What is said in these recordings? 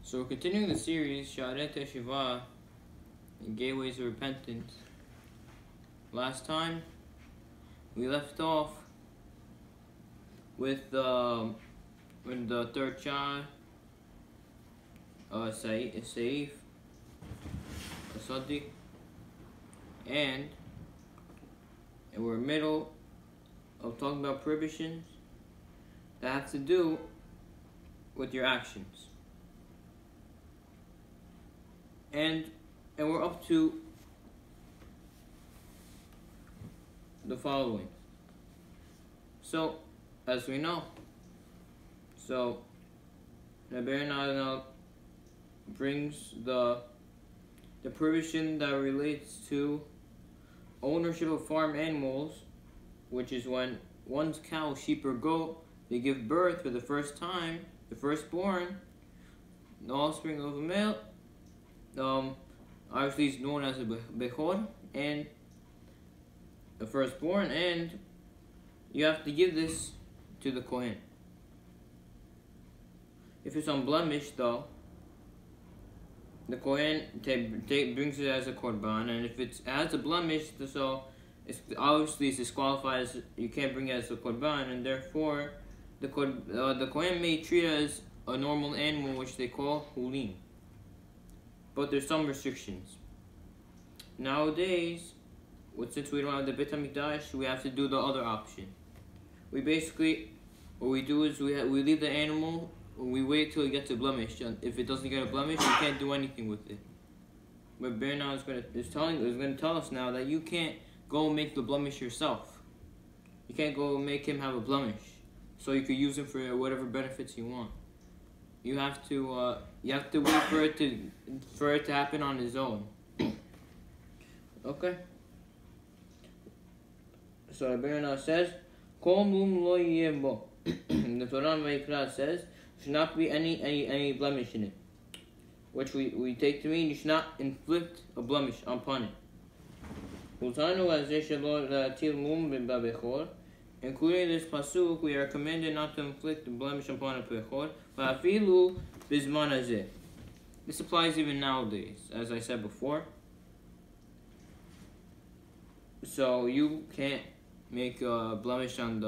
So we're continuing the series, shaare, teshuva, and gateways of repentance. Last time, we left off with when the third child, Saif, Sadiq, and we're in the middle of talking about prohibitions that have to do with your actions. And we're up to the following. So, as we know, Rabbi now brings the prohibition that relates to ownership of farm animals, which is when one's cow, sheep, or goat, they give birth for the first time, the firstborn, the offspring of a male, obviously it's known as a bechor, and the firstborn, and you have to give this to the Kohen. If it's unblemished, though, the Kohen brings it as a korban, and if it has a blemish, so it's obviously it's disqualified as you can't bring it as a korban, and therefore the Kohen may treat it as a normal animal, which they call hulin. But there's some restrictions. Nowadays, since we don't have the Beit HaMikdash, we have to do the other option. We basically, what we do is we leave the animal, we wait till it gets a blemish. And if it doesn't get a blemish, we can't do anything with it. But Bernard is going to tell us now that you can't go make the blemish yourself. You can't go make him have a blemish, so you could use him for whatever benefits you want. You have to wait for it to happen on his own. Okay. So the Bernard says, "Kol mum lo yebo." The Torah Vayikra says, should not be any blemish in it, which we take to mean you should not inflict a blemish upon it. Including this pasuk, we are commanded not to inflict a blemish upon a bechor. This applies even nowadays, as I said before. So you can't make a blemish on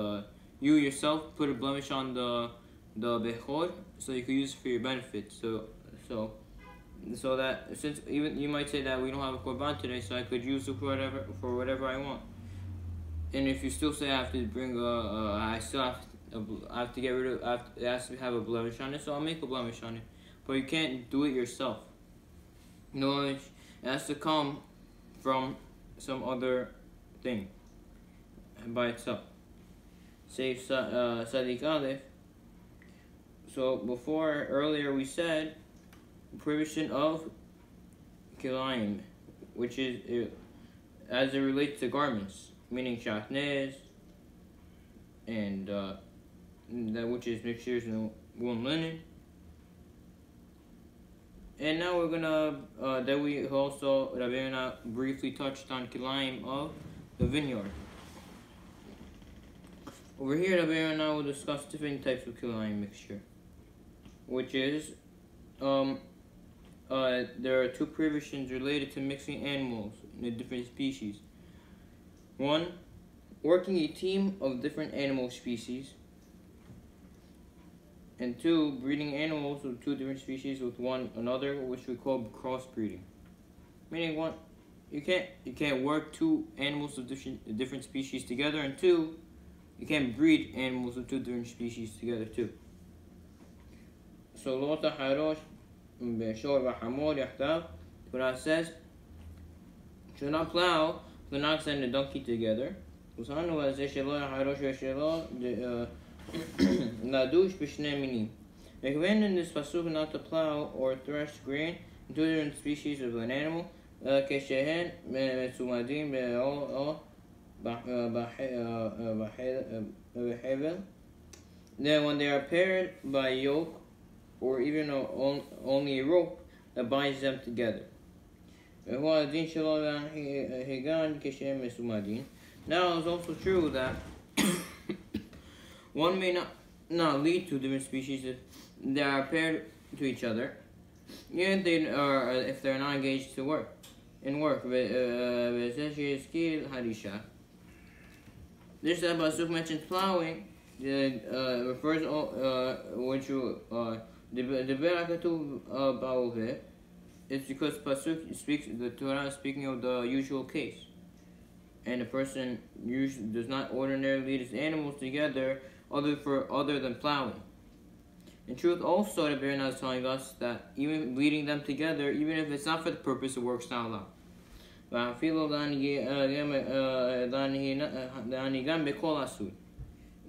you yourself put a blemish on the bechor, so you could use it for your benefit. So that, since even you might say that we don't have a korban today, so I could use it for whatever I want. And if you still say I have to bring I have to get rid of, it has to have a blemish on it, so I'll make a blemish on it. But you can't do it yourself. No, it has to come from some other thing by itself. Say Sadiq Aleph. So earlier we said prohibition of kilayim, which is as it relates to garments, meaning shatnez, and that which is mixtures in wool and linen. And now we're gonna that we also Rabbeinu briefly touched on kilayim of the vineyard. Over here, Rabbeinu will discuss different types of kilayim mixture, which is there are two prohibitions related to mixing animals in a different species. One, working a team of different animal species. And two, breeding animals of two different species with one another, which we call crossbreeding. Meaning, one, you can't work two animals of different species together, and two, you can't breed animals of two different species together too. So lo taharosh b'shor v'hamor yachtav. Torah says, should not plow the ox and the donkey together. Usanu as shelo yaharosh v'shelo ladush b'shnei minim. Recommend in this pasuk not to plow or thresh grain in two different species of an animal. Keshehen metzumadim be'ol then when they are paired by a yoke, or even only a rope that binds them together. Now it's also true that one may not lead to different species if they are paired to each other, even if they're not engaged to work. In work, this pasuk mentions plowing. Refers which it's because pasuk speaks, the Torah is speaking of the usual case, and a person usually does not ordinarily lead his animals together other than plowing. In truth, also, the Birna is telling us that even leading them together, even if it's not for the purpose, the work's not allowed.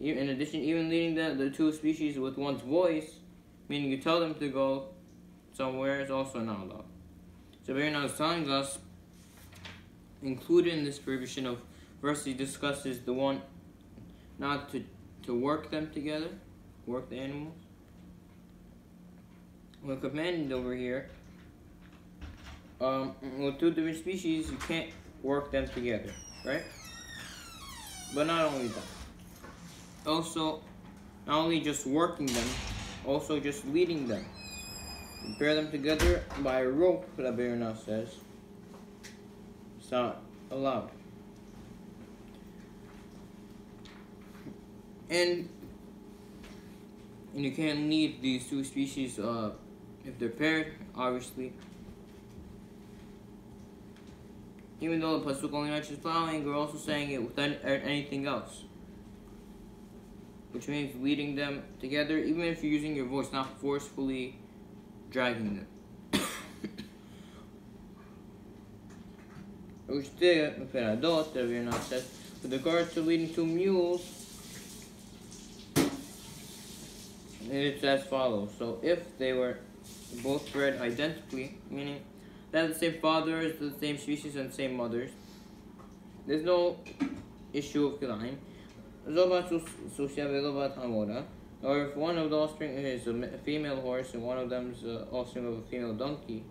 In addition, even leading the two species with one's voice, meaning you tell them to go somewhere, is also not allowed. So Birna is telling us, included in this prohibition of verse, he discusses the one not to work them together, work the animals. We're commanded over here, with two different species, you can't work them together, right? But not only that. Also, not only just working them, also just leading them. You pair them together by a rope, the Birna says. It's not allowed. And you can't lead these two species if they're paired, obviously. Even though the pasuk only mentions plowing, we're also saying it without anything else, which means leading them together, even if you're using your voice, not forcefully dragging them. With regard to leading two mules, it's as follows. So if they were both bred identically, meaning they have the same fathers, the same species, and the same mothers, there's no issue of kilayim. Or if one of the offspring is a female horse and one of them is the offspring of a female donkey,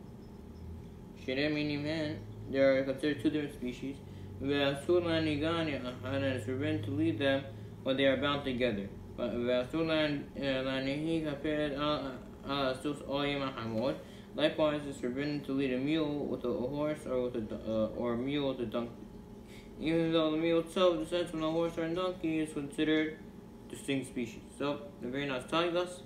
they are considered two different species. And it's forbidden to lead them when they are bound together. Likewise, it's forbidden to lead a mule with a horse or a mule with a donkey. Even though the mule itself descends from a horse or a donkey, is considered distinct species. So the Birna is telling us,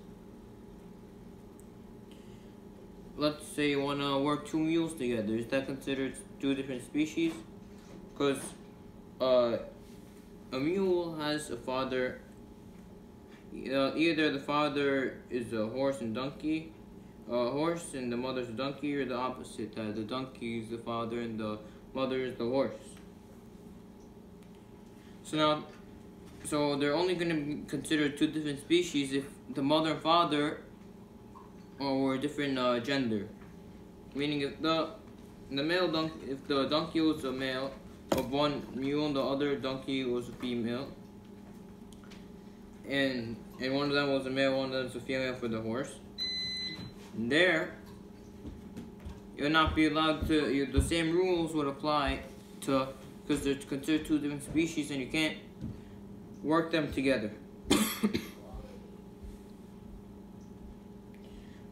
let's say you want to work two mules together. Is that considered two different species? Because a mule has a father. Either the father is a horse and donkey, a horse and the mother's a donkey, or the opposite, that the donkey is the father and the mother is the horse. So they're only going to be considered two different species if the mother and father were different gender. Meaning if the male donkey, if the donkey was a male of one mule and the other donkey was a female, and one of them was a male, one of them was a female for the horse, there you'll not be allowed to, the same rules would apply to, because they're considered two different species and you can't work them together.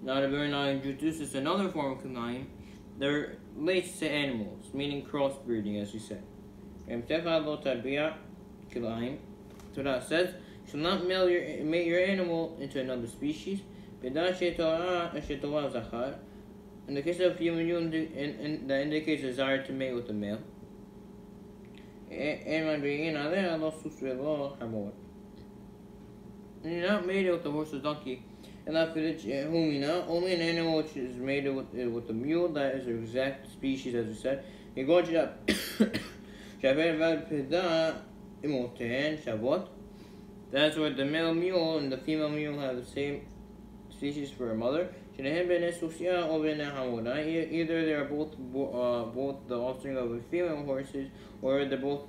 Now the Birna introduces another form of kilayim that relates to animals, meaning crossbreeding, as we said. Torah says, you shall not mate your animal into another species. In the case of human mule, that indicates a desire to mate with a male. And you're not mated with the horse or donkey. And only an animal which is mated with a mule, that is the exact species, as we said. That's where the male mule and the female mule have the same species for a mother. Either they are both the offspring of female horses, or they're both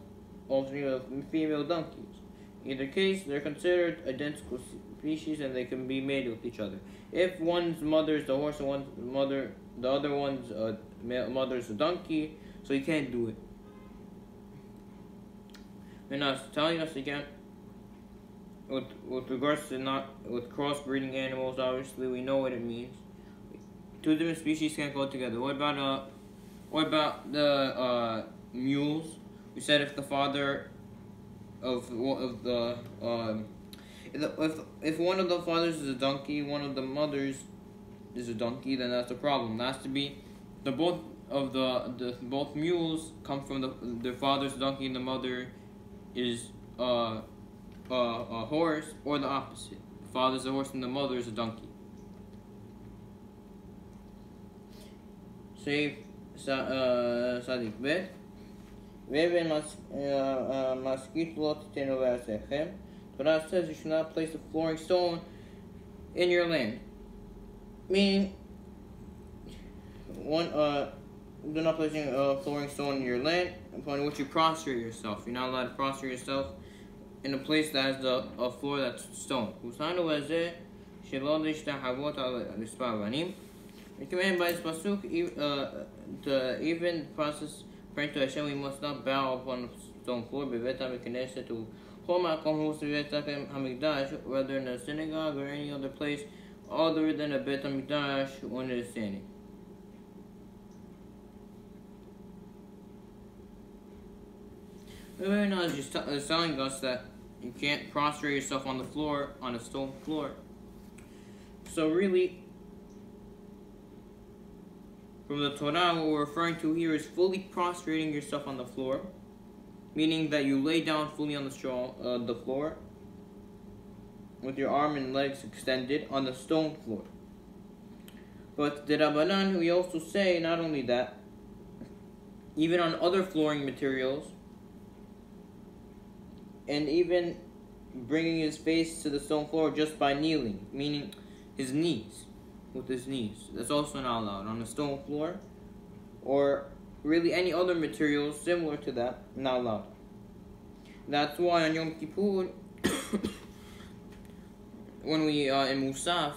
offspring of female donkeys. Either case, they're considered identical species and they can be mated with each other. If one's mother is the horse and the other one's mother is a donkey, so you can't do it. And I was telling us again, with regards to not with crossbreeding animals, obviously we know what it means. two different species can't go together. What about the mules? We said if the father of the if one of the fathers is a donkey, one of the mothers is a donkey, then that's a problem. It has to be both mules come from their father's donkey and the mother is a horse, or the opposite. The father's a horse and the mother is a donkey. Save Sadik Bet. Torah says you should not place a flooring stone in your land. Meaning, do not place a flooring stone in your land upon which you prostrate yourself. You're not allowed to prostrate yourself in a place that has a floor that's stone. Recommended by this pasuk, to even process praying to Hashem, we must not bow upon a stone floor. Whether in a synagogue or any other place other than a Bet HaMikdash when it is standing. Very nice, just telling us that you can't prostrate yourself on the floor, on a stone floor. So really, from the Torah, what we're referring to here is fully prostrating yourself on the floor, meaning that you lay down fully on the floor, with your arm and legs extended on the stone floor. But the Rabbanan, we also say not only that, even on other flooring materials, and even bringing his face to the stone floor just by kneeling, meaning his knees, with his knees. That's also not allowed on a stone floor, or really any other materials similar to that, not allowed. That's why on Yom Kippur, when we in Musaf,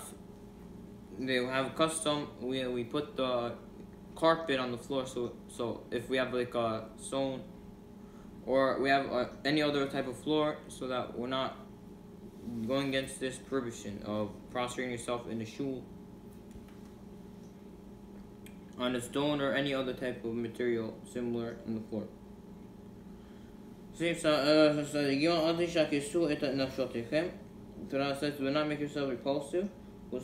they have a custom. We put the carpet on the floor. So if we have like a stone, or we have any other type of floor, so that we're not going against this prohibition of prostrating yourself in a shul on a stone or any other type of material similar on the floor. Torah says, do not make yourself repulsive. We're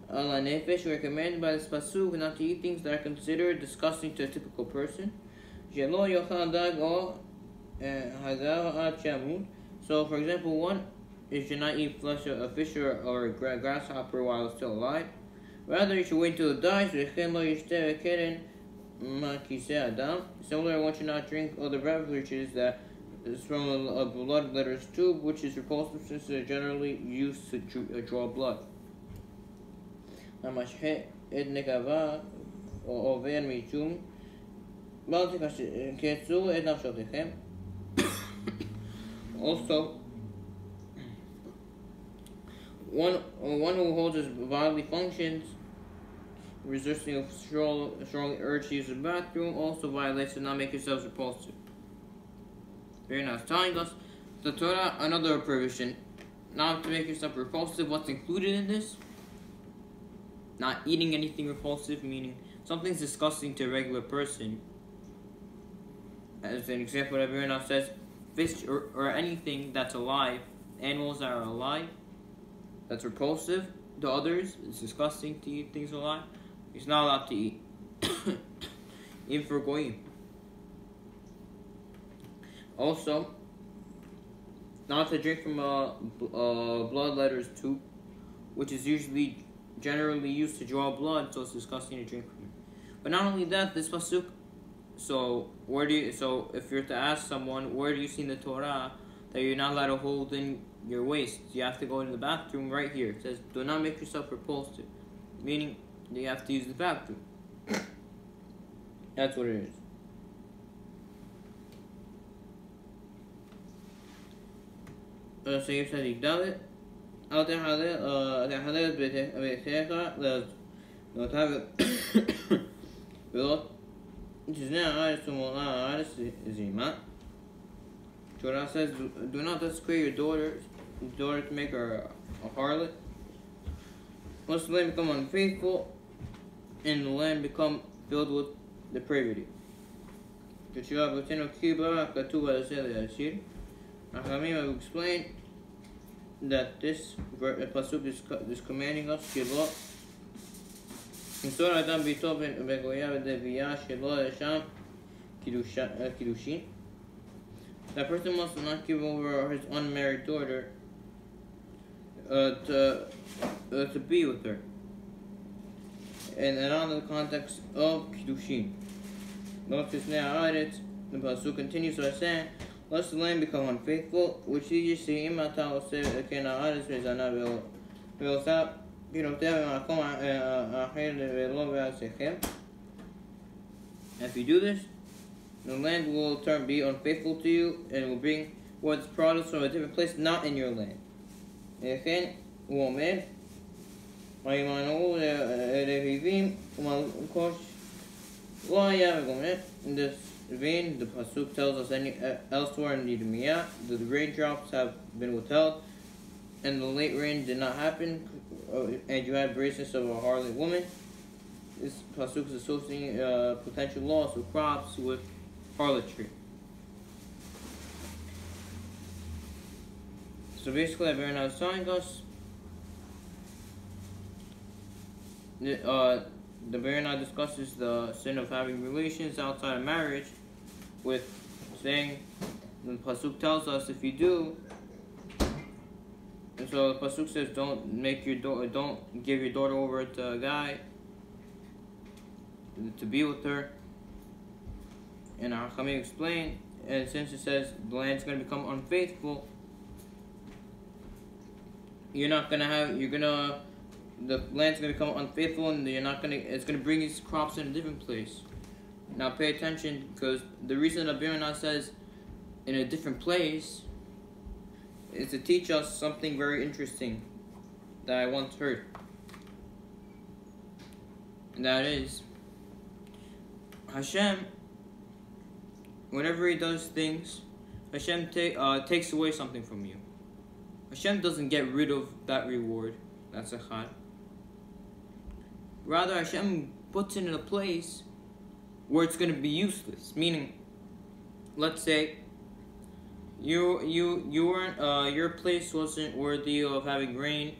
recommended by this pasuk not to eat things that are considered disgusting to a typical person. So, for example, one you should not eat flesh of a fish or a grasshopper while it's still alive. Rather, you should wait until it dies. Similarly, one should not drink other beverages that is from a bloodletter's tube, which is repulsive since they're generally used to draw blood. Also, one who holds his bodily functions, resisting a strong urge to use the bathroom, also violates to not make yourselves repulsive. Very nice. Telling us the Torah, another prohibition, not to make yourself repulsive. What's included in this? Not eating anything repulsive, meaning something's disgusting to a regular person. As an example, that very nice says, fish or anything that's alive, animals that are alive, that's repulsive to others, it's disgusting to eat things alive, it's not allowed to eat. Even for goyim. Also, not to drink from a bloodletter's tube, which is generally used to draw blood, so it's disgusting to drink from it. But not only that, this pasuk. So if you're to ask someone, where do you see in the Torah that you're not allowed to hold in your waist? You have to go into the bathroom right here. It says, do not make yourself repulsive, meaning you have to use the bathroom. That's what it is. סעיף צדיק ד' אל תחלל ביתך לבנותיו ולא תזנה הארץ ומלאה הארץ זימה. Torah says, do not desecrate your daughter to make her a harlot. lest the land become unfaithful and the land become filled with depravity. Teshuva b'tenu kiba katuva yasir. Achamim have explained that this pasuk is commanding us shelo למסור אדם ביתו בגויה ודבייה שלא לשם קידושין. That person must not give over his unmarried daughter to be with her. And on the context of kiddushin. Notice now, the pasuk continues by saying, lest the land become unfaithful, which teaches to him if you do this, the land will be unfaithful to you and will bring forth products from a different place, not in your land. In this vein, the pasuk tells us elsewhere in Nehemiah that the raindrops have been withheld and the late rain did not happen, and you had bracelets of a harlot woman. This pasuk is associating potential loss of crops with harlotry. So basically, Abirna is telling us the Abirna discusses the sin of having relations outside of marriage, with saying the pasuk tells us if you do. And so the pasuk says, don't give your daughter over to a guy to be with her. And our Chachamim explain, and since it says the land's going to become unfaithful, the land's going to become unfaithful, and it's going to bring these crops in a different place. Now pay attention, because the reason that Abirna says in a different place is to teach us something very interesting that I once heard. And that is, Hashem, whenever He does things, Hashem takes away something from you. Hashem doesn't get rid of that reward. That's a chad. Rather, Hashem puts it in a place where it's going to be useless. Meaning, let's say your place wasn't worthy of having rain.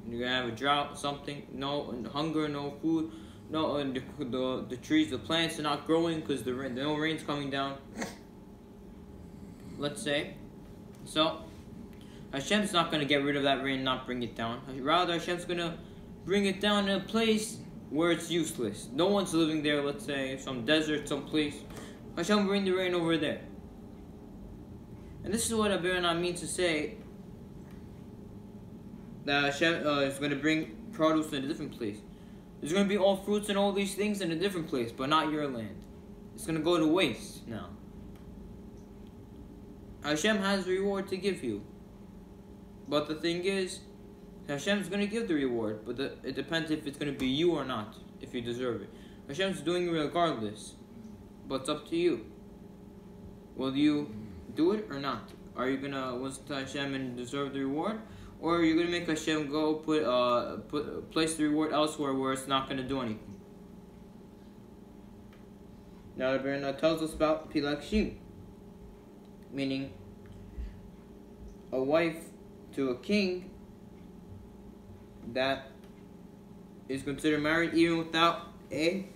You're gonna have a drought, something. No hunger, no food. No, the trees, the plants are not growing because no rain's coming down. Let's say, so Hashem's not gonna get rid of that rain and not bring it down. Rather, Hashem's gonna bring it down in a place where it's useless. No one's living there. Let's say some desert, some place. Hashem will bring the rain over there. And this is what Abirna means to say that Hashem is going to bring produce in a different place. There's going to be all fruits and all these things in a different place, but not your land. It's going to go to waste now. Hashem has reward to give you. But the thing is, Hashem's going to give the reward, but it depends if it's going to be you or not, if you deserve it. Hashem's doing it regardless, but it's up to you. Will you do it or not? Are you going to listen to Hashem and deserve the reward? Or are you going to make Hashem go place the reward elsewhere where it's not going to do anything? Now the Abirna tells us about pilakshim, meaning a wife to a king that is considered married even without a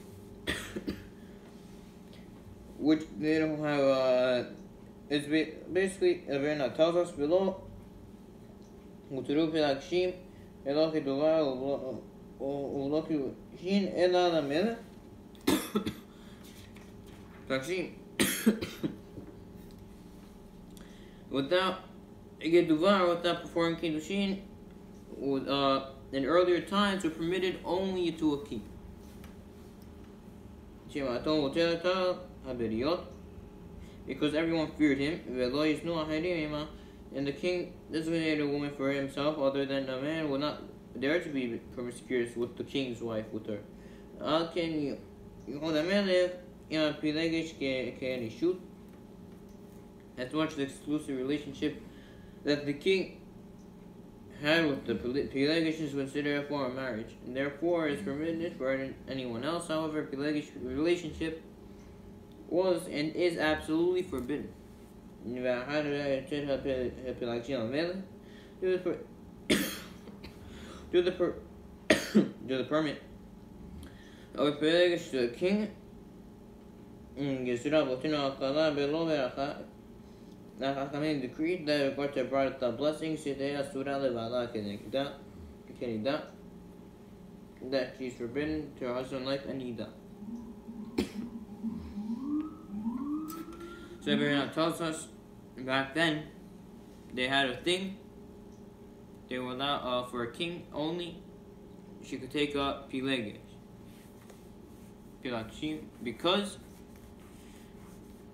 which they don't have it's basically Abirna tells us below מותרו פלגשים אלא כדובה ולא כדושין אלא למלך פלגשים without a keduvah, without performing kiddushin, in earlier times were permitted only to a king. Because everyone feared him, and the king designated a woman for himself other than a man would not dare to be promiscuous with the king's wife, with her. As much the exclusive relationship that the king had with the pelagic is considered a form of marriage, and therefore is permitted for anyone else. However, pelagic relationship was and is absolutely forbidden. Do the permit of pelagic to the king. Nachachamim decreed that regard to brought the blessings that she's forbidden to her husband like a nida. So Abraham tells us back then they had a thing. They were allowed for a king only. She could take a pelagic because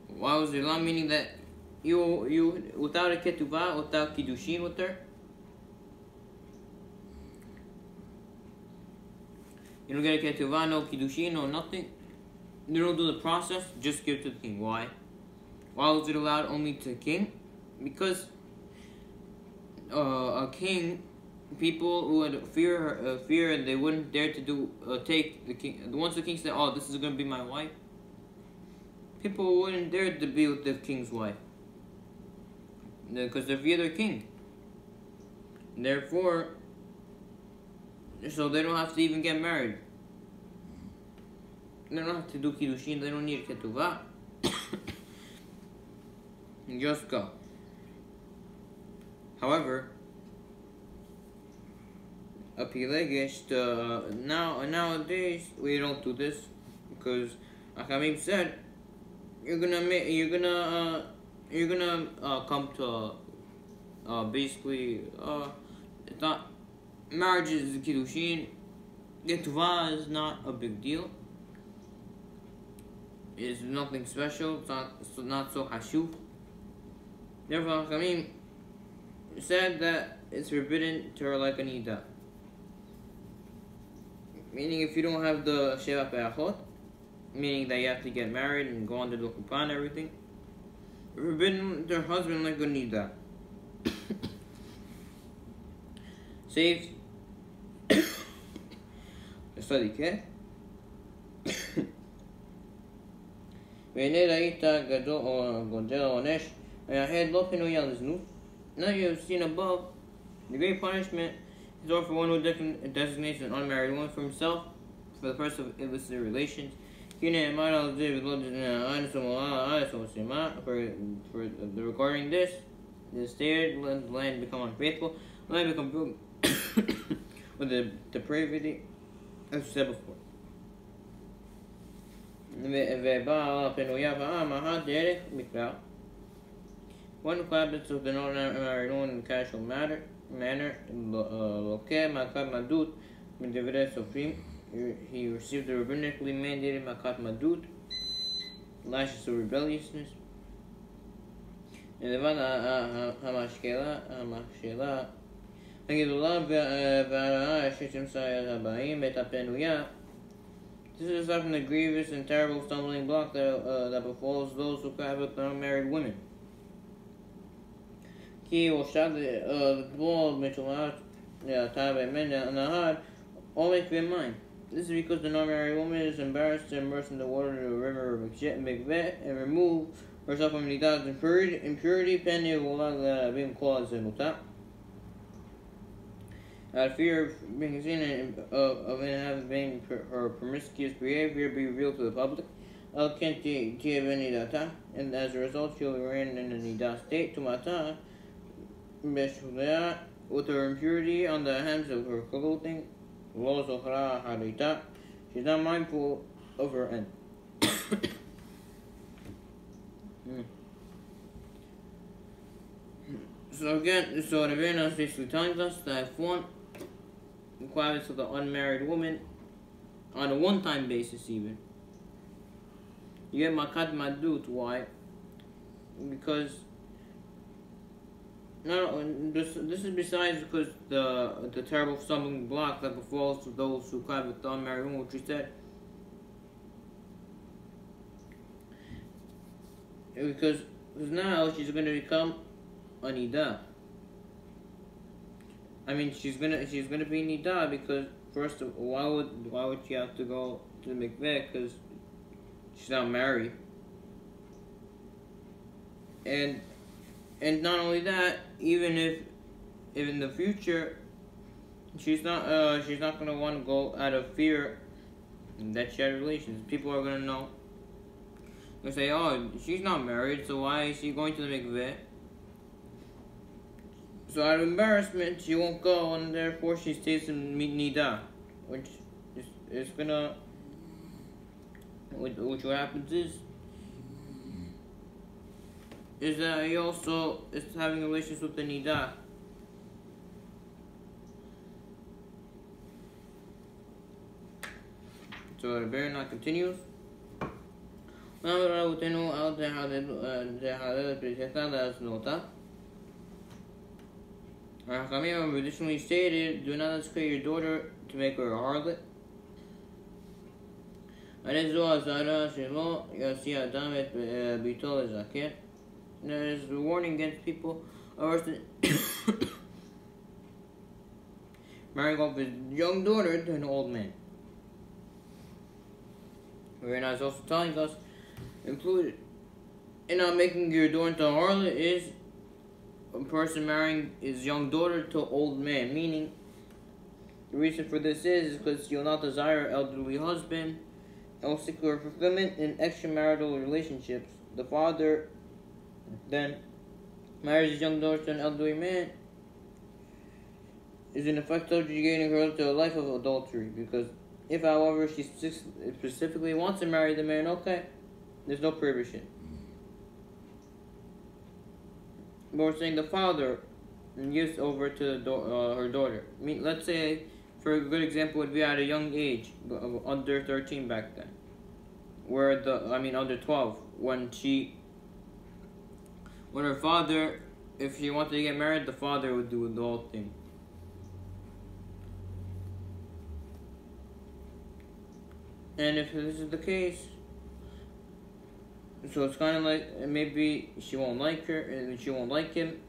why was it allowed? Meaning that you without a ketubah, without kiddushin with her, you don't get a ketubah, no kiddushin, no nothing. You don't do the process. Just give it to the king. Why? Why was it allowed only to the king? Because a king, people who would fear, and they wouldn't dare to take the king. Once the king said, "Oh, this is going to be my wife," people wouldn't dare to be with the king's wife because they fear their king. Therefore, so they don't have to even get married. They don't have to do kiddushin. They don't need ketubah. Just go. However, a pelagic, nowadays we don't do this because Achamim said you're gonna come to basically it's not marriage is kiddushin. Ketuvah is not a big deal. It's nothing special. It's not so hashuv. Therefore, Achamim said that it's forbidden to her like a nida. Meaning, if you don't have the sheva pe'achot, meaning that you have to get married and go under the chuppah and everything, you're forbidden to her husband like a nida. Saves the study, okay? Now you have seen above, the great punishment is over for one who designates an unmarried woman for himself for the purpose of illicit relations. For regarding this, the stated let the land become unfaithful, the land become with the depravity, as said before. One who cohabits with an unmarried woman in a casual manner, he received the rabbinically mandated makat madut, lashes of rebelliousness. This is often a grievous and terrible stumbling block that befalls those who cohabit with unmarried women. Always be in mind. This is because the non-married woman is embarrassed to immerse in the water of the river of Mikveh and remove herself from nidat's impurity, being called zenuta. Out of fear of being seen of having her promiscuous behavior be revealed to the public, and as a result she will remain in a nidat state to mata with her impurity on the hems of her clothing. She's not mindful of her end. So the Rebbeinu is basically telling us that if one inquires of the unmarried woman on a one-time basis even, you get makat madut. Why? Because this is besides because the terrible stumbling block that befalls to those who cry with the unmarried woman, which we said. Because now she's going to become a nida. I mean, she's gonna be nida because first, why would she have to go to the mikveh? Because she's not married. And not only that, even if in the future she's not gonna want to go out of fear that she had relations. People are gonna know. They'll say, "Oh, she's not married, so why is she going to the mikveh?" So out of embarrassment, she won't go, and therefore she stays in nida, which is gonna. Which what happens is that he also is having relations with the nida. So the Baron continues. Rahamim traditionally stated, do not consecrate your daughter to make her a harlot. There is a warning against people marrying off his young daughter to an old man. Ronnie is also telling us, included in not making your daughter into a harlot is a person marrying his young daughter to an old man, meaning the reason for this is because you'll not desire an elderly husband and will seek for fulfillment in extramarital relationships. The father then marries his young daughter to an elderly man is in effect subjugating her to a life of adultery, because if, however, she specifically wants to marry the man, okay, there's no prohibition. But we're saying the father gives over to her daughter. I mean, let's say, for a good example, would be at a young age, under 13 back then, under 12, when her father, if she wanted to get married, the father would do the whole thing. And if this is the case, so it's kind of like maybe she won't like her and she won't like him.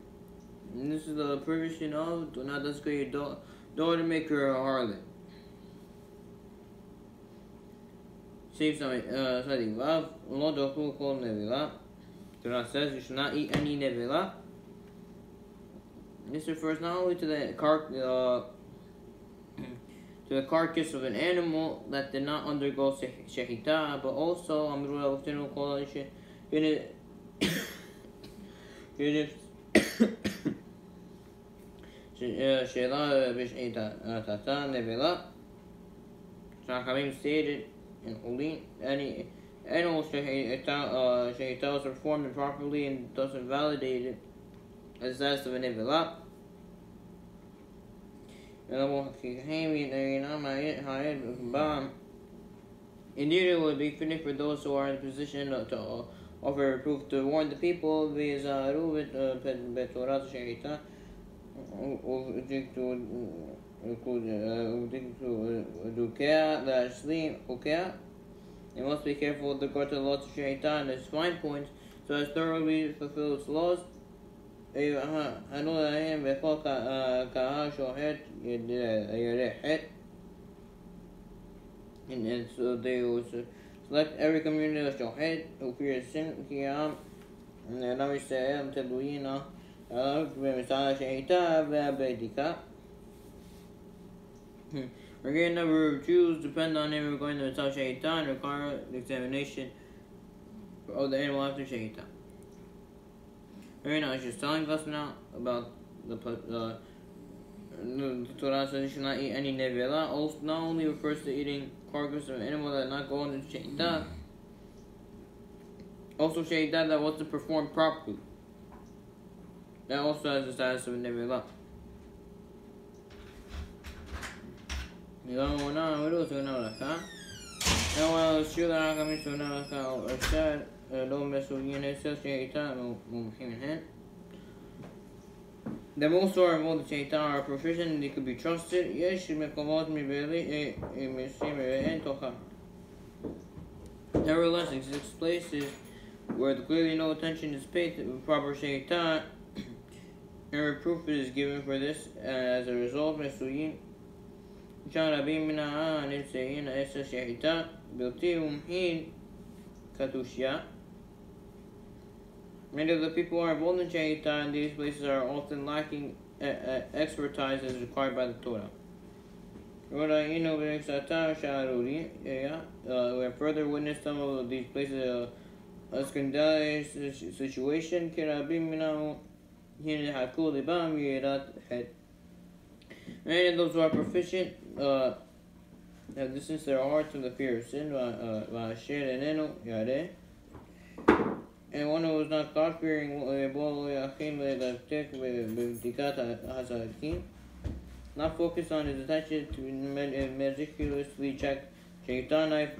And this is the provision of do not desecrate your daughter, make her a harlot. Save something. Vav lo dochlu kol nevila. Torah says you should not eat any nevila. This refers not only to the carcass of an animal that did not undergo shechita, but also Shakamim stated in Olin, any animal shechita was performed improperly and thus invalidated as the status of a nevila. Indeed, it would be fitting for those who are in position to offer reproof to warn the people they must be careful with regard to the laws of Shaitan and its fine points, so as thoroughly fulfill its laws. And so they will select every community of Shohed who fears sin, and regarding the number of Jews depend on him regarding the Mitzvah Shaitan, require the examination of the animal after Shaitan. Very nice. She's telling us now about the Torah says you should not eat any nevela. Also, not only refers to eating carcass of an animal that not go into sheidah, also sheidah that wasn't performed properly. That also has the status of a nevela. The most are involved in shaitan are proficient and they could be trusted. Nevertheless, exists places where clearly no attention is paid to proper shaitan, And reproof is given for this, as a result, Mesuyin Sharabim Mina'an Nitsein Esa Shahita Bilti Umhin Katushya. Many of the people who are involved in Shahita in these places are often lacking expertise as required by the Torah. We have further witnessed some of these places a scandalous situation. Many of those who are proficient have distanced their hearts from the fear of sin. And one who is not God-fearing not focus on his attention to meticulously check shaitan knife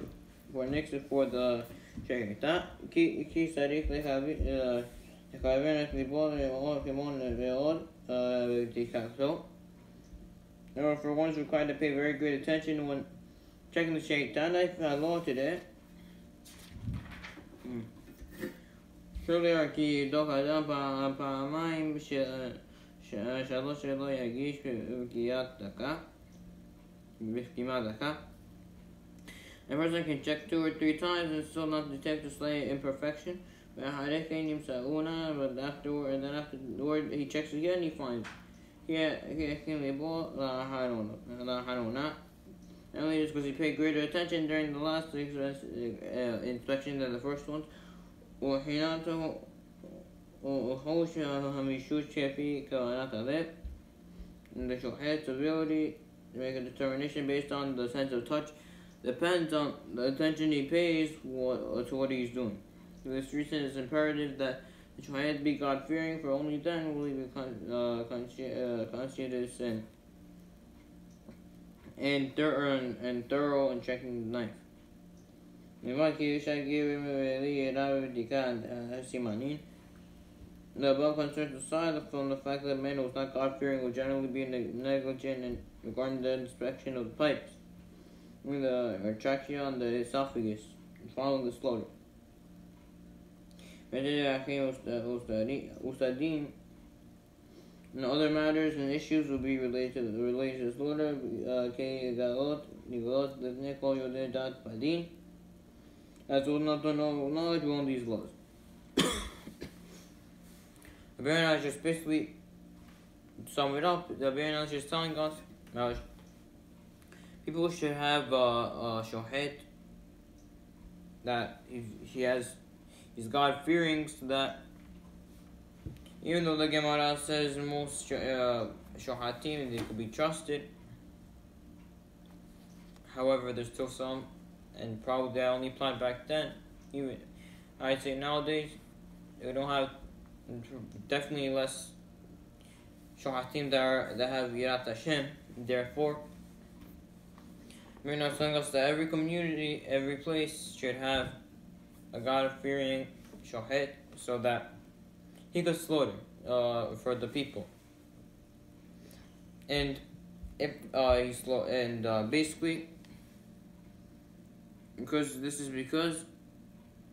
for nicks before the shaitan. For one is required to pay very great attention when checking the shaitan knife. Hello today. Surely כי דוח אדם פעמיים שלוש שלא יגיש בפגימת דקה. A person can check 2 or 3 times and still not detect a slight imperfection. But afterward he checks again, he finds only just because he paid greater attention during the last inspection than the first one. And the shohet's ability to make a determination based on the sense of touch depends on the attention he pays to what he's doing. For this reason, it's imperative that the shohet be God-fearing, for only then will he be conscientious and thorough in checking the knife. The above concerns aside from the fact that a man who is not God-fearing will generally be negligent regarding the inspection of the pipes, the trachea and the esophagus, following the slaughter. And other matters and issues will be related to the slaughter. As well not to know knowledge on these laws. The Baron is just basically, to sum it up, the Baron is just telling us people should have a shohet that he's God-fearing, so that even though the Gemara says most shohatim they could be trusted, however there's still some, and probably that only applied back then. Even I'd say nowadays we don't have, definitely less shohatim that have Yirat Hashem. Therefore, we're not telling us that every community, every place should have a God-fearing shohet, so that he could slaughter for the people. And if basically, because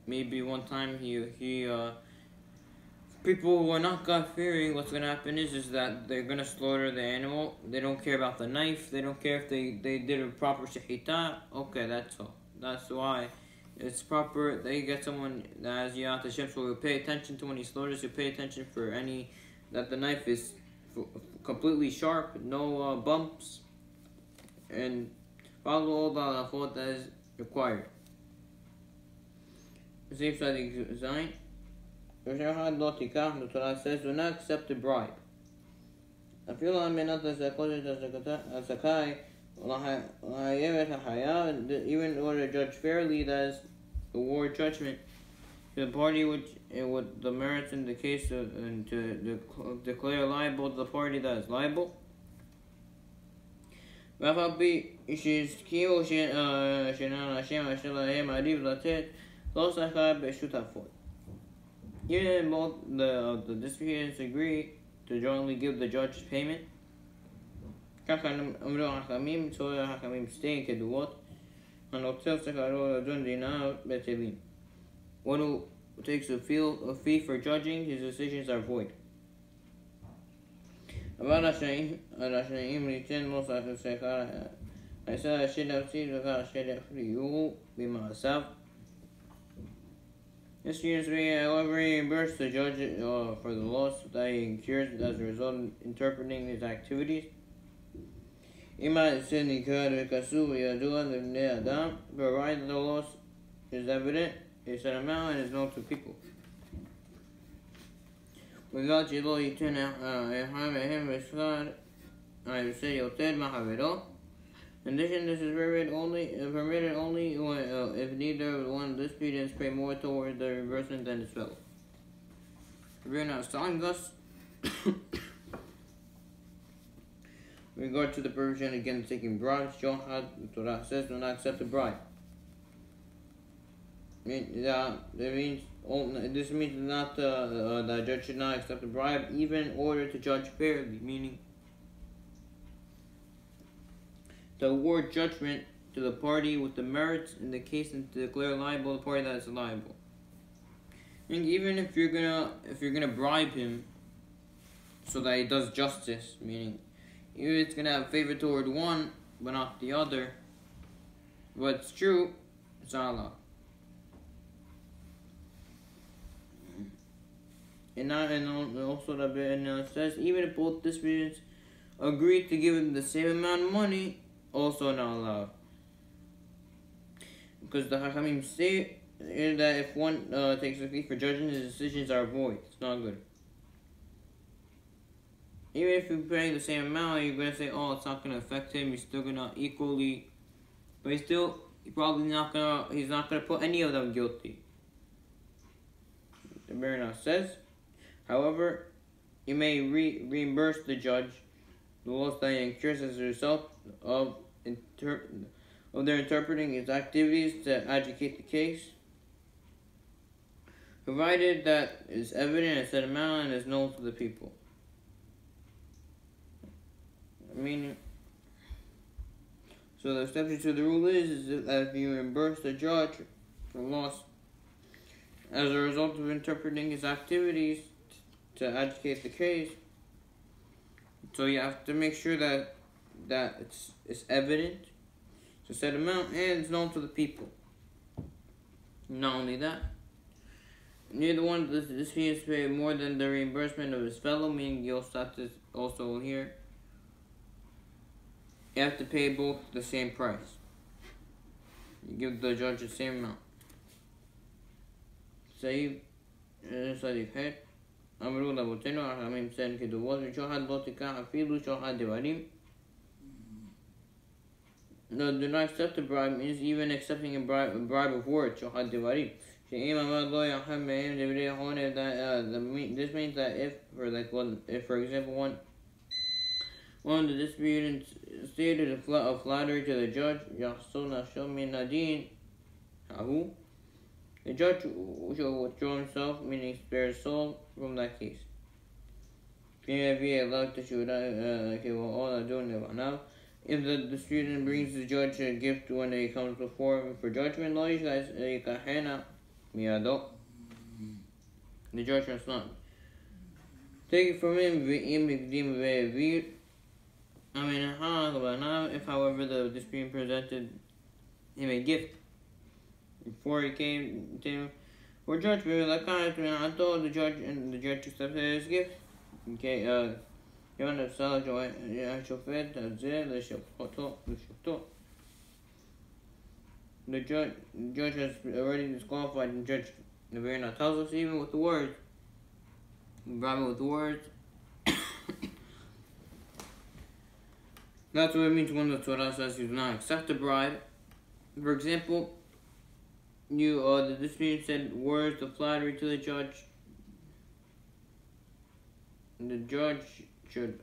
maybe one time people who are not God-fearing, what's going to happen is that they're going to slaughter the animal. They don't care about the knife. They don't care if they did a proper shahita. Okay, that's all. That's why it's proper. They get someone that has Yirat Hashem, so he'll pay attention to when he slaughters. He'll pay attention for that the knife is completely sharp, no bumps, and follow all the halachot that is required. Same side design. The Torah says, do not accept a bribe. Even in order to judge fairly, that is award judgment to the party which with the merits in the case of, and to declare liable the party that is liable. Even both the disputants agree to jointly give the judge's payment. So the Hakamim stay in Keduvot. One who takes a fee for judging, his decisions are void. אבל הרשעים ליתן לו שכר עשה אשר להפסיד וכך אשר יפריעו במעשיו. This student's however, reimbursed the judge for the loss that he incurred as a result of interpreting his activities. Provided the loss is evident, a set amount, and is known to people. וגם שלא ייתן אחד מהם בשכר היוצא יותר מחברו. In addition, this is permitted only if neither one of the disputants pay more toward the reimbursement than his fellow. We're now telling us in regard to the provision against taking bribes. Shahad, the Torah says, do not accept a bribe. This means not the judge should not accept a bribe, even in order to judge fairly, meaning to award judgment to the party with the merits in the case and to declare liable the party that is liable. And even if you're gonna bribe him so that he does justice, meaning even if it's gonna have favor toward one but not the other, but it's true, it's not allowed. And also the says even if both disputants agree to give him the same amount of money, also not allowed. Because the Hachamim say that if one takes a fee for judging, his decisions are void. It's not good. Even if you pay the same amount, you're gonna say, "Oh, it's not gonna affect him. He's still gonna equally," but he's not gonna put any of them guilty. The Marina says, however, you may reimburse the judge the loss that he incurs as a result of their interpreting his activities to adjudicate the case, provided that is evident at set amount and is known to the people. So the exception to the rule is that if you reimburse the judge for loss as a result of interpreting his activities to adjudicate the case, so you have to make sure that it's evident, to set amount, and it's known to the people. Not only that, neither one of the disputants pay more than the reimbursement of his fellow, meaning you also have to here, you have to pay both the same price. You give the judge the same amount. Say, head. אמרו לאבותינו, החכמים ציין כתובות, ושוחד לא תיקח אפילו שוחד דברים. No, do not accept a bribe means even accepting a bribe of words, שוחד דברים. שאם אמר לא יחד מהם דברי חונב, this means that if, for example, one of the disputants stated a flattery to the judge, יחסו נפשו מן הדין, the judge shall withdraw himself, meaning spare his soul, from that case. If the disputant brings the judge a gift when he comes before him for judgment, the judge must not take it from him. If, however, the disputant presented him a gift before he came to him for judgment, I told the judge, and the judge accepted his gift. Okay, the judge has already disqualified the judge. The Marina tells us even with the words, bribe with the words. That's what it means when the Torah says you do not accept a bribe. For example, the disputant said words of flattery to the judge. The judge should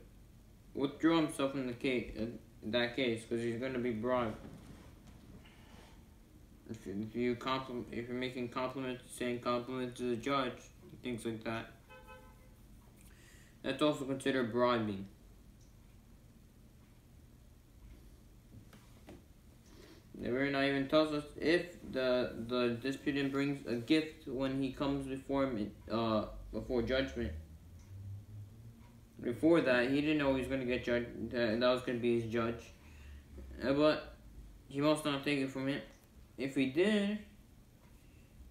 withdraw himself from the case, in that case, because he's going to be bribed. If you're making compliments, saying compliments to the judge, things like that, that's also considered bribing. The Marina even tells us if the disputant brings a gift when he comes before him before judgment, Before that, he didn't know he was going to get judged, that was going to be his judge. But he must not take it from him. If he did,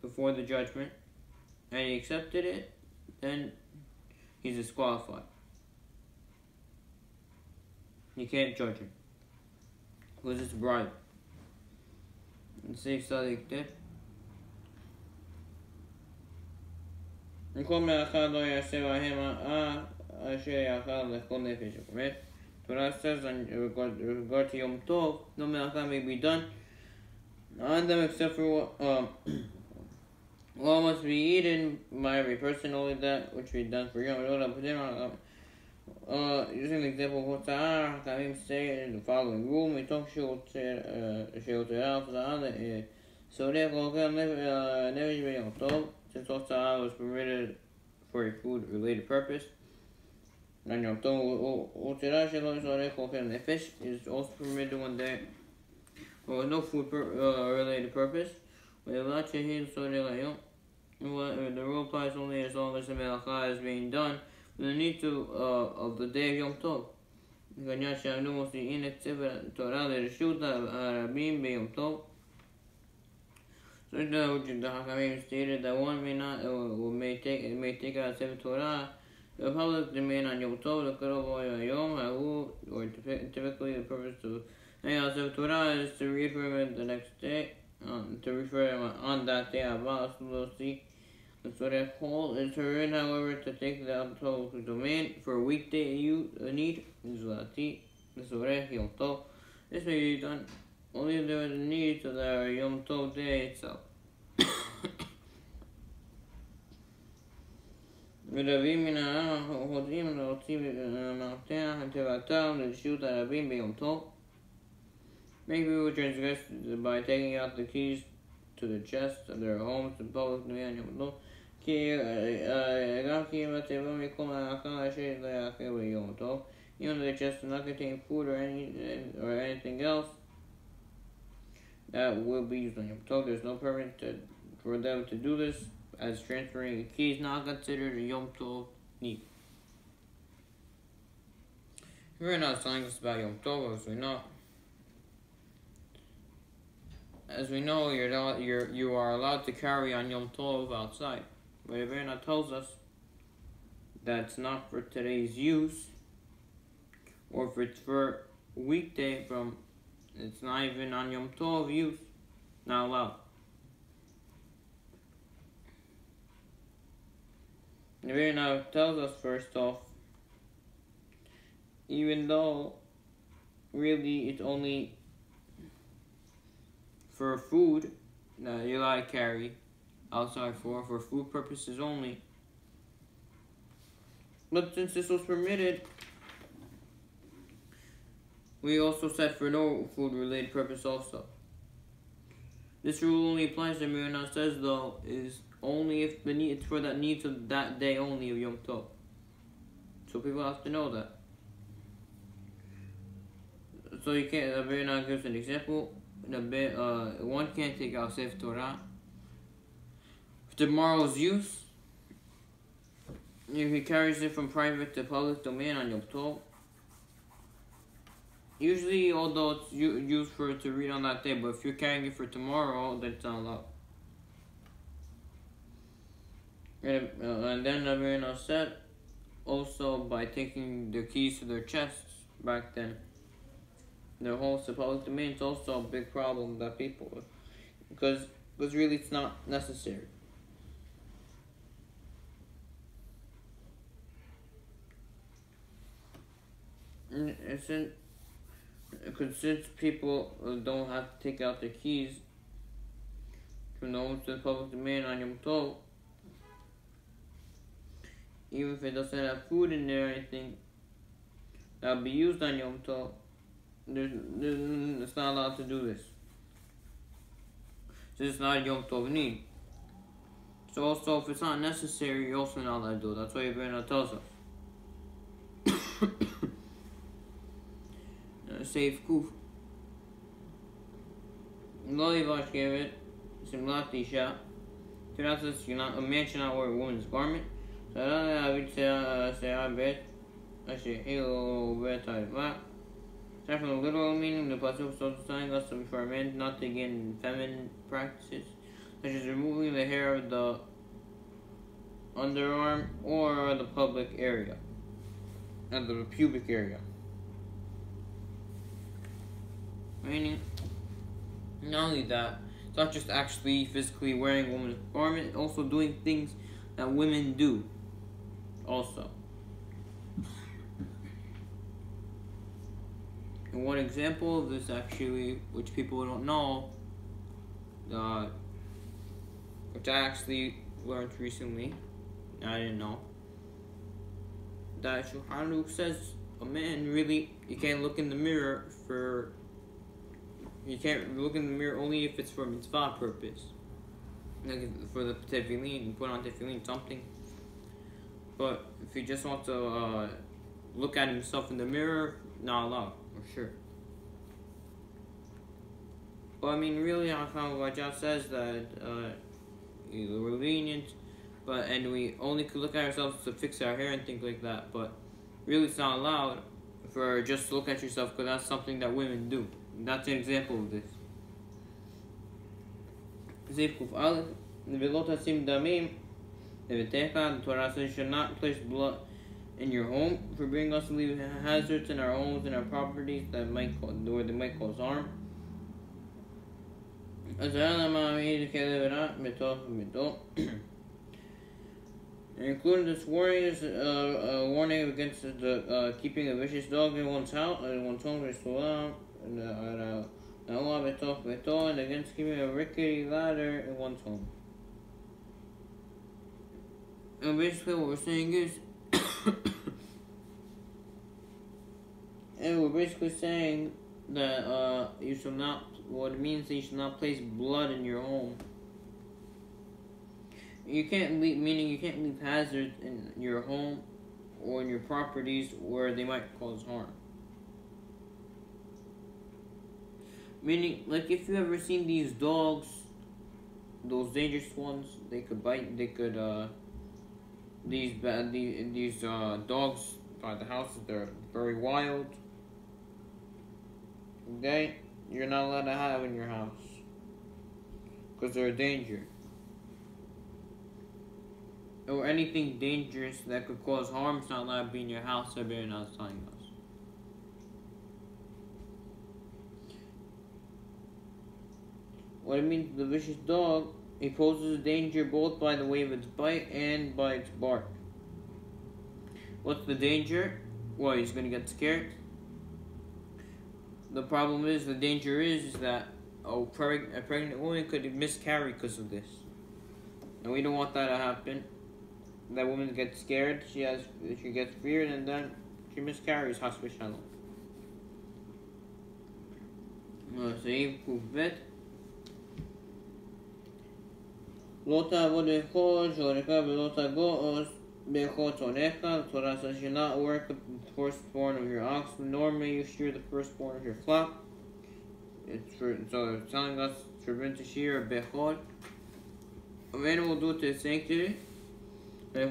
before the judgment, and he accepted it, then he's disqualified. You can't judge him. Because it's bribe. And say Sadik did. וכל מאחד לא יעשה בהם אשר יאכל לכל נפש. Torah says in regard to Yom Tov, no melacha may be done on them except for all must be eaten by every person, only that which be done for Yom Tov. Using the example of Hotza'ar, Hakamim say the following rule: Mitok she'otera fza'al sorech lokel nefesh b'Yom Tov. Since Hotza'ar was permitted for a food-related purpose, and Yom Tov otera she'lo sorech lokel nefesh is also permitted one day with no food-related purpose. Ronnie Chahino, the rule applies only as long as the melacha is being done the need to of the day of Yom Tov. Ronnie Chahino was the inactive Torah l'reshut harabim b'Yom Tov. So the Hakamim stated that one may take out Sefer Torah, the public domain on Yom Tov, the Karov Yom, or typically the purpose to hang out Sefer Torah is to read for him the next day, to refer him on that day. The Torah whole is heard, however, to take the public domain for a weekday need is the Torah Yom Tov. This may be done only if there is a need to the Yom Tov day itself. ורבים מן העם חוזרים להוציא מהמפתח את תיבתם לרשות הרבים ביום טוב. Many people transgress by taking out the keys to the chests of their homes to public domain יום טוב. גם כי אם התיבה מכל האחר אשר לא יאכל ביום טוב, even though the chest does not contain food or anything else that will be used on Yom Tov, there's no permit for them to do this, as transferring a key is not considered a Yom Tov need. We're not telling us about Yom Tov, as we know, you are allowed to carry on Yom Tov outside. But Ivana tells us that's not for today's use, or if it's for weekday it's not even on Yom Tov use, not allowed. Ivana tells us first off, even though really it's only for food that you're allowed to carry outside for food purposes only. But since this was permitted, we also said for no food related purpose also. This rule only applies to Mirna says though is only if it's for that needs of that day only of Yom Tov. So people have to know that. So you can't, Mirna gives an example. One can't take out Sefer Torah for tomorrow's use if he carries it from private to public domain on Yom Tov. Usually, although it's used for to read on that day, but if you're carrying it for tomorrow, then it's not allowed. And then Rabbeinu said, also by taking the keys to their chests back then, their whole public domain is also a big problem that people, because really it's not necessary. Since people don't have to take out their keys from the home to the public domain on Yom Tov, even if it doesn't have food in there or anything that will be used on Yom Tov, it's not allowed to do this. So it's not a Yom Tov need. So also, if it's not necessary, you're also not allowed to do it. That's why Ivana tells us. Save Kuf. Lo yivash gevet simlat isha. A man should not wear a woman's garment. So I would say bet Aside from the literal meaning, the pasuk is also telling us for men not to engage in feminine practices, such as removing the hair of the underarm or the public area, and the pubic area. Meaning, not only that, it's not just actually physically wearing a woman's garment, also doing things that women do. Also. And one example of this actually, which people don't know, which I actually learned recently, I didn't know, that Shaare says a man really, you can't look in the mirror only if it's for mitzvah purpose. Like for the tefillin, you put on tefillin, something. But if he just wants to look at himself in the mirror, not allowed, for sure. But I mean, really, how Rajah says that we're lenient, and we only could look at ourselves to fix our hair and things like that. But really, it's not allowed for just to look at yourself, because that's something that women do. That's an example of this. The Torah says you should not place blood in your home, for bringing us to leave hazards in our homes and our properties where they might cause harm. Including this warning is a warning against keeping a vicious dog in one's house, and against keeping a rickety ladder in one's home. And basically what we're saying is and we're basically saying that you should not, what it means is you should not place blood in your home. You can't leave hazards in your home or in your properties where they might cause harm. Meaning, like if you ever seen these dogs, those dangerous ones, they could bite, these dogs by the houses, they're very wild. Okay? You're not allowed to have in your house, because they're a danger. Or anything dangerous that could cause harm is not allowed to be in your house, so they're not telling us. What it means, the vicious dog, it poses a danger both by the way of its bite and by its bark. What's the danger? Well, he's going to get scared. The problem is, the danger is that a pregnant woman could miscarry because of this. And we don't want that to happen. That woman gets scared, she gets feared, and then she miscarries, has v'shalom. לא תעבוד בכל שורך ולא תגעוש בכל צונך. The Torah says you not work with the firstborn of your ox, nor may you shear the firstborn of your flock. So it's telling us to forbidden to shear a bechor. A man will do it to the sanctuary. In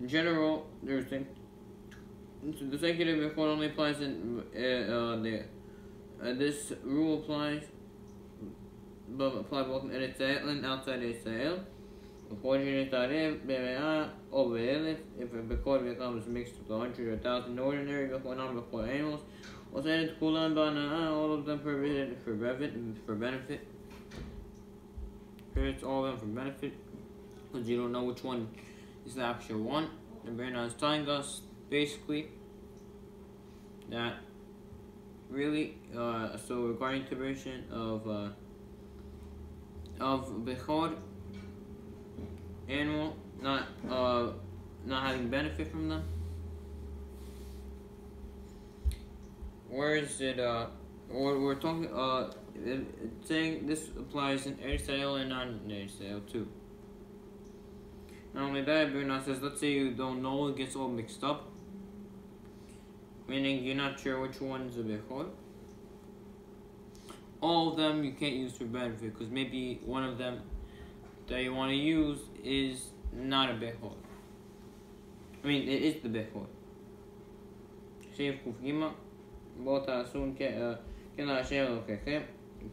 general, the sanctuary bechor only applies in this rule applies. But apply both in Israel and outside Israel. If a bechor becomes mixed with 100 or 1,000 ordinary bechor animals, all of them prohibited for benefit. It's all of them for benefit, because you don't know which one is the actual one. And Berna is telling us basically that really, so regarding liberation of bechor animal not having benefit from them. Where is it? We're talking. It's saying this applies in Eretz and non-Eretz too. Not only that, Birna says, let's say you don't know, it gets all mixed up, meaning you're not sure which one is a bechor. All of them you can't use for benefit, because maybe one of them that you want to use is not a bechor. it is the Bechor. Save Kuf Gima. Bota Sun Kena Hashem Lokechem.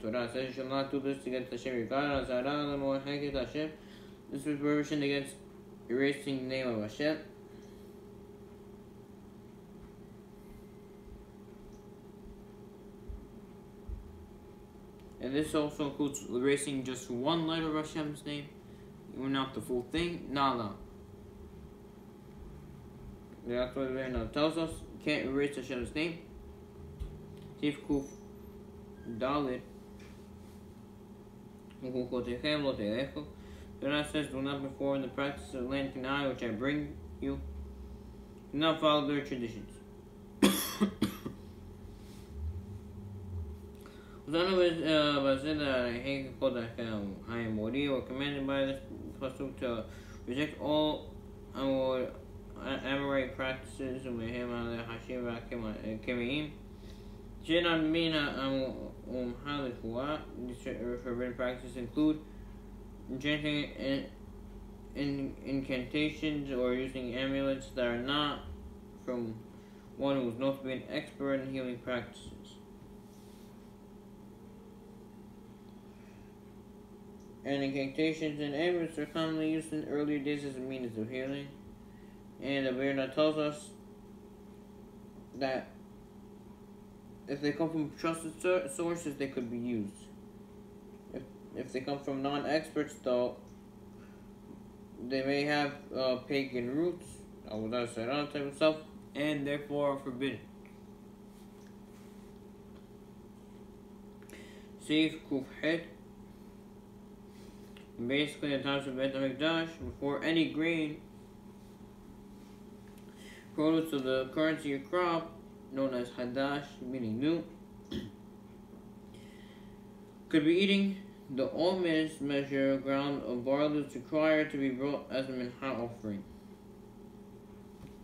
Torah says you shall not do this against Hashem your God. Azara Lemo Heket Hashem. This is prohibition against erasing the name of Hashem. And this also includes erasing just one letter of Hashem's name, even not the full thing. Nala. That's what the Rebbe tells us. You can't erase Hashem's name. Sif Kuf Dalit. Torah says, do not perform the practice of the land Canaan which I bring you. Do not follow their traditions. We're commanded by this pasuk to reject all Amorite practices. These forbidden practices include enchanting incantations or using amulets that are not from one who is known to be an expert in healing practices. And incantations and amulets are commonly used in earlier days as a means of healing. And the Rebbe tells us that if they come from trusted sources, they could be used. If they come from non-experts, though, they may have pagan roots, type of stuff, and therefore are forbidden. Sif Kuf Het. Basically, in times of Beit HaMikdash, before any grain, produce of the currency or crop, known as Hadash, meaning new, could be eating, the omes measure ground of barley is required to be brought as a mincha offering.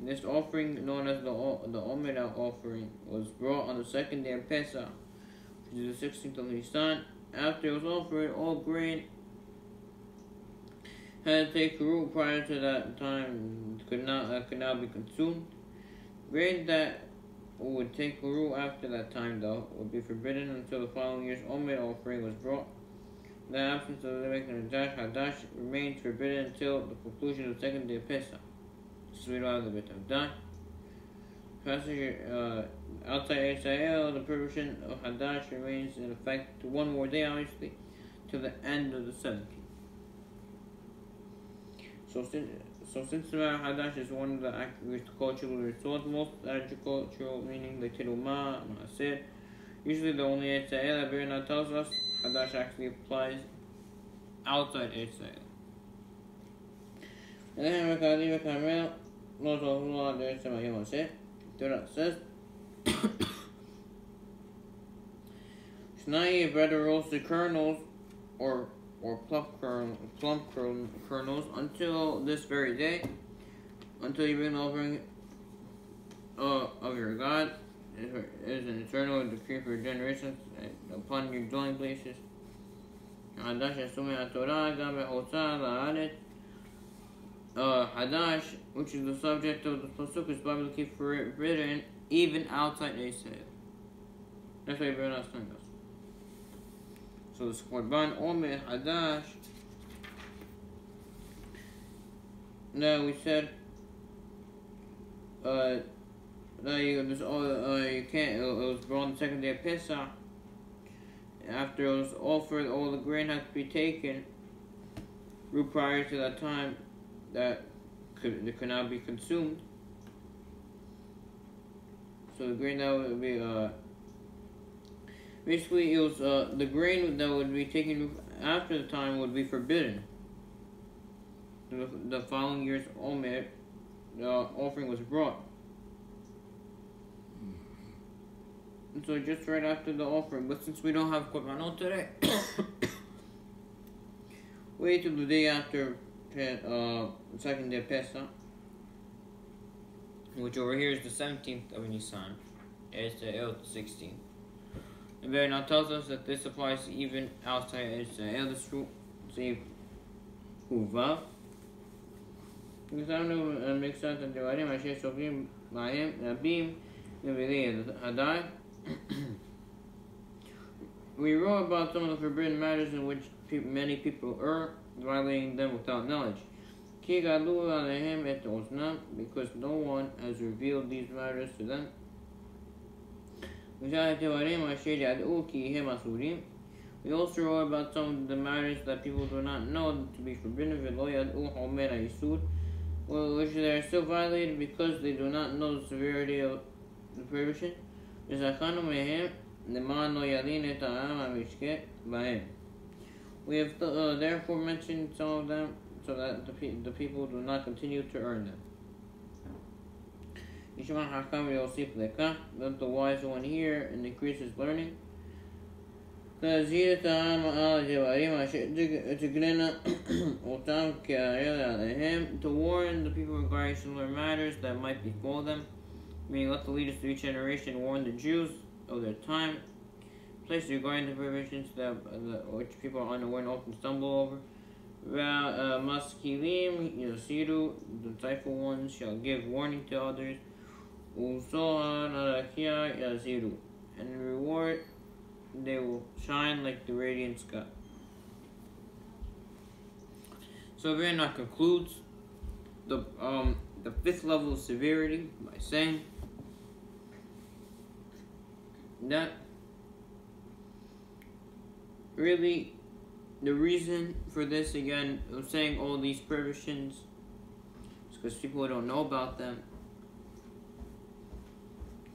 This offering, known as the Omeda offering, was brought on the second day of Pesach, which is the 16th of Nisan. After it was offered, all grain had to take root prior to that time could now be consumed. Grain that would take root after that time, though, would be forbidden until the following year's Omer offering was brought. The absence of the Hadash remains forbidden until the conclusion of the second day of Pesach. So we don't have the bit of that. Passage outside Israel, the prohibition of Hadash remains in effect to one more day, obviously, till the end of the 17th. So since the Hadash is one of the agricultural resources, most agricultural, meaning the Tiruma, Maaser, usually the only Israel that Birna tells us, Hadash actually applies outside Israel. And then Torah says, Shnai bread or roasted kernels or plum kernels until this very day, until you bring the offering of your God. It is an eternal decree for generations upon your dwelling places. Hadash, which is the subject of the pasuk, is biblically forbidden even outside Israel. That's why everyone else telling us. So this Korban Omer Hadash. Now we said that you can't. It was brought on the second day of Pesach. After it was offered, all the grain had to be taken. Root prior to that time, that could not be consumed. So the grain that would be basically, it was the grain that would be taken after the time would be forbidden. The following year's Omer, the offering was brought. And so just right after the offering, but since we don't have Korbanot today, wait till the day after the second day of Pesach, which over here is the 17th of Nisan. It's the 16th. And Bernard tells us that this applies even outside Israel. This root, say, Uva. ושמנו על מקצת הדברים אשר סובלים בהם רבים מבלי הדעת. We wrote about some of the forbidden matters in which many people err, violating them without knowledge. כי גלו עליהם את אוזנם, because no one has revealed these matters to them. ושאר הדברים אשר ידעו כי הם אסורים. We also wrote about some of the matters that people do not know to be forbidden, ולא ידעו חומר האיסור, which they are still violated because they do not know the severity of the prohibition. וזכרנו מהם למען לא ילין את העם המשקה בהם. We have therefore mentioned some of them so that the people do not continue to earn them. ישמע חכם ויוסיף לכך, let the wise one hear and increase his learning. להזהיר את העם על הדברים אשר תגלנה אותם כאלה עליהם, to warn the people regarding similar matters that might befall them, meaning let the leaders of each generation warn the Jews of their time, places regarding the prohibitions which people are unaware and often stumble over. Maskilim yasiru, the disciple ones shall give warning to others. Usohan alakia yasiru, and in reward they will shine like the radiant sky. So Ronnie concludes the fifth level of severity by saying that really the reason for this, again, of saying all these prohibitions is because people don't know about them.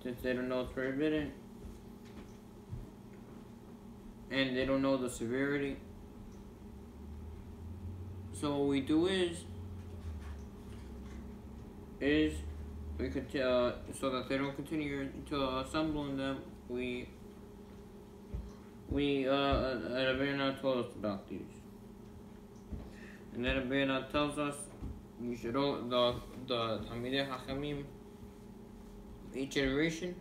Since they don't know it's forbidden, and they don't know the severity. So what we do is we could so that they don't continue to stumble in them. Rabbeinu told us about these, and then Rabbeinu tells us you should all the Talmidei Chachamim, each generation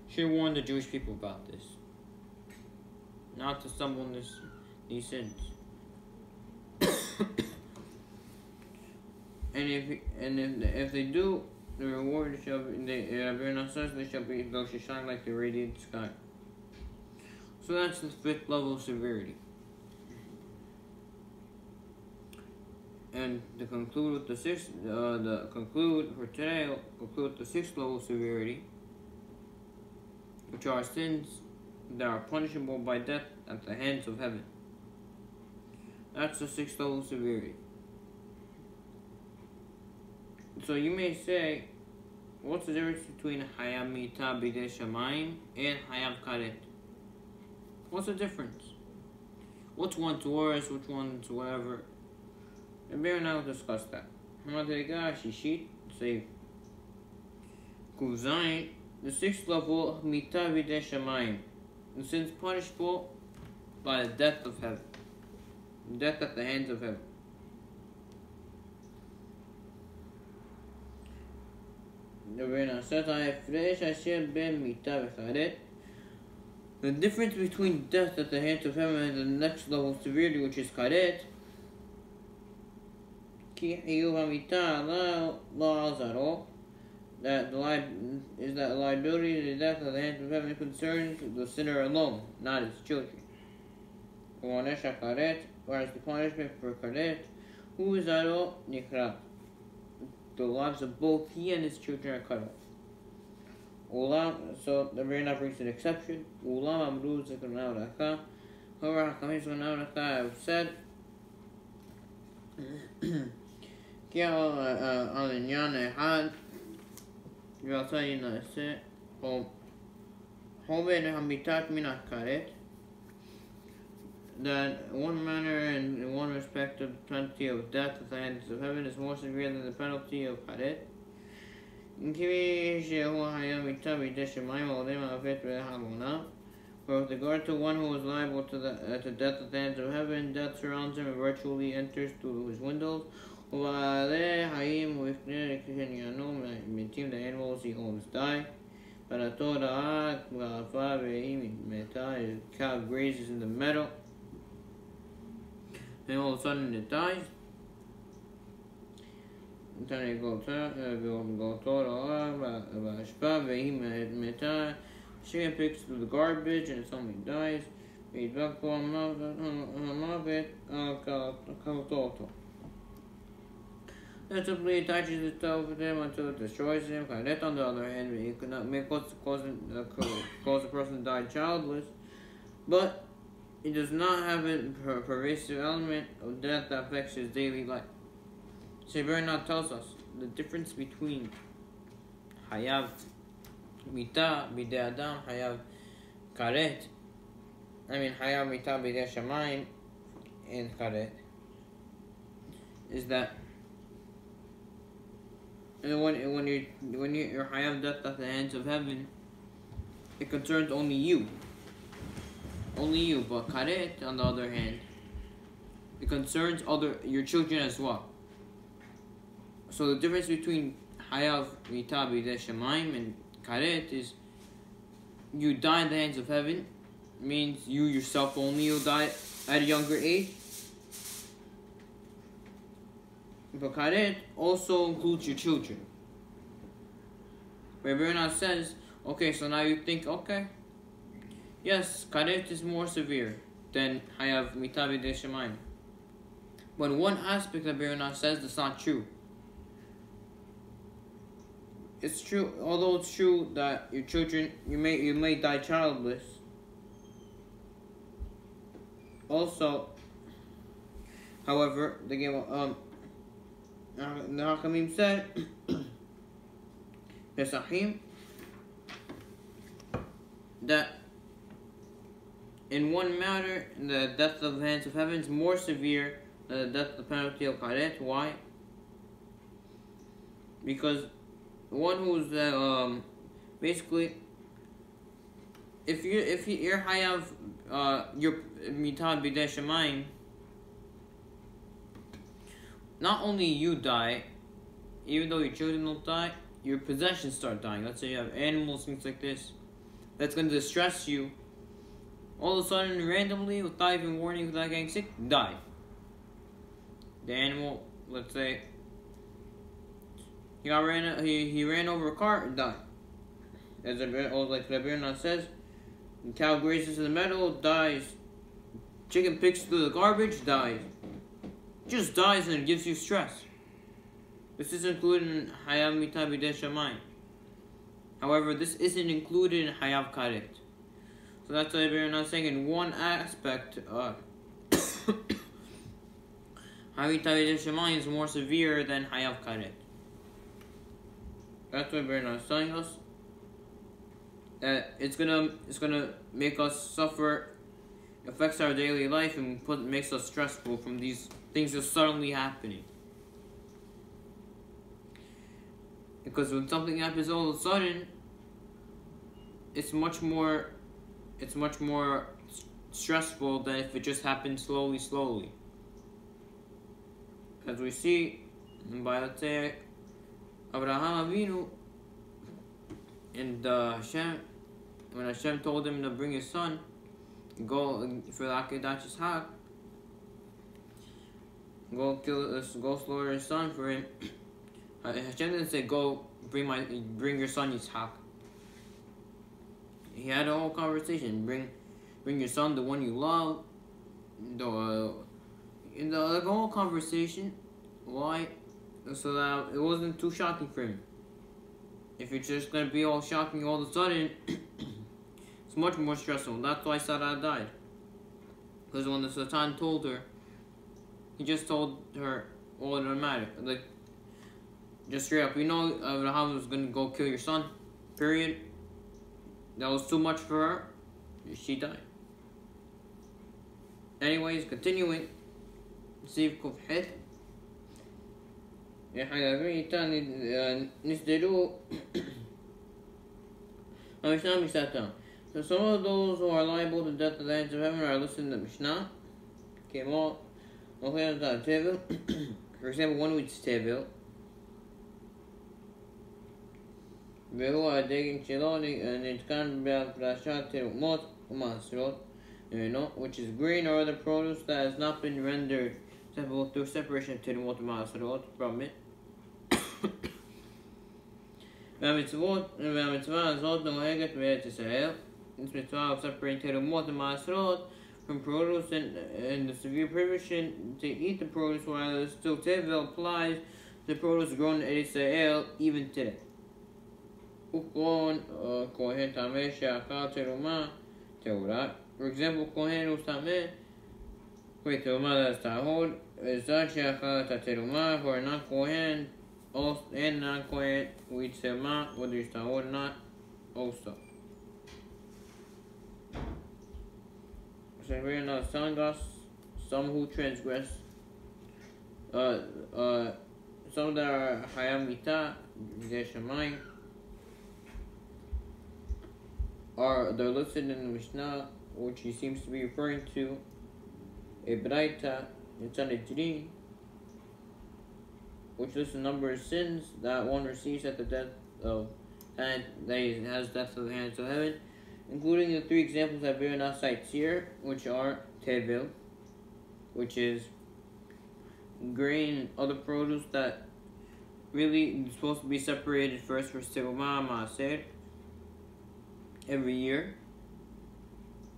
should warn the Jewish people about this, not to stumble in these sins. and if they do, the reward shall be. Rabbeinu says they shall shine like the radiant sky. So that's the fifth level of severity. And to conclude with the sixth, conclude with the sixth level of severity, which are sins that are punishable by death at the hands of heaven. That's the sixth level of severity. So you may say, what's the difference between Hayam Mita B'dei Shamayim and Hayam Karet? What's the difference? Which one's worse? Which one's whatever? And Bear and I will discuss that. Hamadriga Shishit say Kuzain, the sixth level Mita B'dei Shamayim, the sins punishable by the death of heaven, death at the hands of heaven. The difference between death at the hands of heaven and the next level of severity, which is karet, that the liability to the death at the hands of heaven concerns the sinner alone, not his children. Whereas the punishment for karet, who is nikrat, the lives of both he and his children are cut off. So the Ronnie brings an exception. However, Hakamim have said that one manner and in one respect of the penalty of death at the hands of heaven is more severe than the penalty of karet. For with regard to one who is liable to death at the hands of heaven, death surrounds him and virtually enters through his windows. The animals he owns die. But a cow grazes in the meadow, and all of a sudden it dies. She picks through the garbage and somebody dies. That simply attaches itself to them until it destroys them. That, on the other hand, it could not make cause a person to die childless, but it does not have a pervasive element of death that affects his daily life. Bernard tells us the difference between hayav mita bidei adam, hayav hayav mita bidei shamayim, and karet, is that when you're hayav death at the hands of heaven, it concerns only you. But karet, on the other hand, it concerns your children as well. So the difference between hayav mita bidei shamayim and karet is you die in the hands of heaven, means you yourself only will die at a younger age. But karet also includes your children. Where Bernard says, okay, so now you think, okay, yes, karet is more severe than hayav mita bidei shamayim. But one aspect that Bernard says that's not true. It's true, although it's true that your children, you may die childless. Also, however, the Hakamim said, Pesachim, that in one matter, the death of the hands of heaven is more severe than the death of the penalty of karet. Why? Because one who's basically, if you're hayav your mita bidei shamayim, not only you die, even though your children don't die, your possessions start dying. Let's say you have animals, things like this, that's going to distress you. All of a sudden, randomly, without even warning, without getting sick, die. The animal, let's say, he ran over a car and died. As like Rabbi says, the cow grazes in the meadow, dies. Chicken picks through the garbage, dies. Just dies and it gives you stress. This is included in hayav mita bidei shamayim. However, this isn't included in hayav karet. So that's why we're not saying in one aspect, hayav mita bidei shamayim is more severe than hayav karet. That's why we're not telling us that it's gonna make us suffer, affects our daily life, and makes us stressful from these things just suddenly happening. Because when something happens all of a sudden, it's much more stressful than if it just happened slowly. As we see by, let's say, Abraham Avinu, and when Hashem told him to bring his son, go for the Akedat Yitzhak, go slaughter his son for him. Hashem didn't say, go bring your son Yitzhak. He had a whole conversation. Bring your son, the one you love. The whole conversation. Why? So that it wasn't too shocking for him. If it's just gonna be all shocking all of a sudden, it's much more stressful. That's why Sarah died. Because when the Satan told her, he just told her all it mattered. Like, just straight up, Abraham was gonna go kill your son. Period. That was too much for her. She died. Anyways, continuing. See Kufhet. So some of those who are liable to death at the hands of heaven are listed in the Mishnah. For example, one who eats tevil, which is grain or other produce that has not been rendered through separation of terumot u'maasrot from it. והמצווה הזאת נוהגת בארץ ישראל. This mitzvah of separating terumot and maasrot from produce and the severe prohibition to eat the produce while it's still tevel applies to produce grown in Israel even today. Kohen tameh she'achal teruma teura. For example, kohen who's tameh wait teruma that's tahor is that she'achal teruma for a non-kohen and non-kohen who eats teruma whether it's tahor or not also. So we're not telling us some who transgress, some that are hayam mita, shamayim, they're listed in the Mishnah, which he seems to be referring to a braita in Sanhedrin, which lists a number of sins that one receives at the death of, and that he has death of the hands of heaven, including the three examples that Birna cites here, which are tevel, which is grain and other produce that really is supposed to be separated first for teruma maaser every year,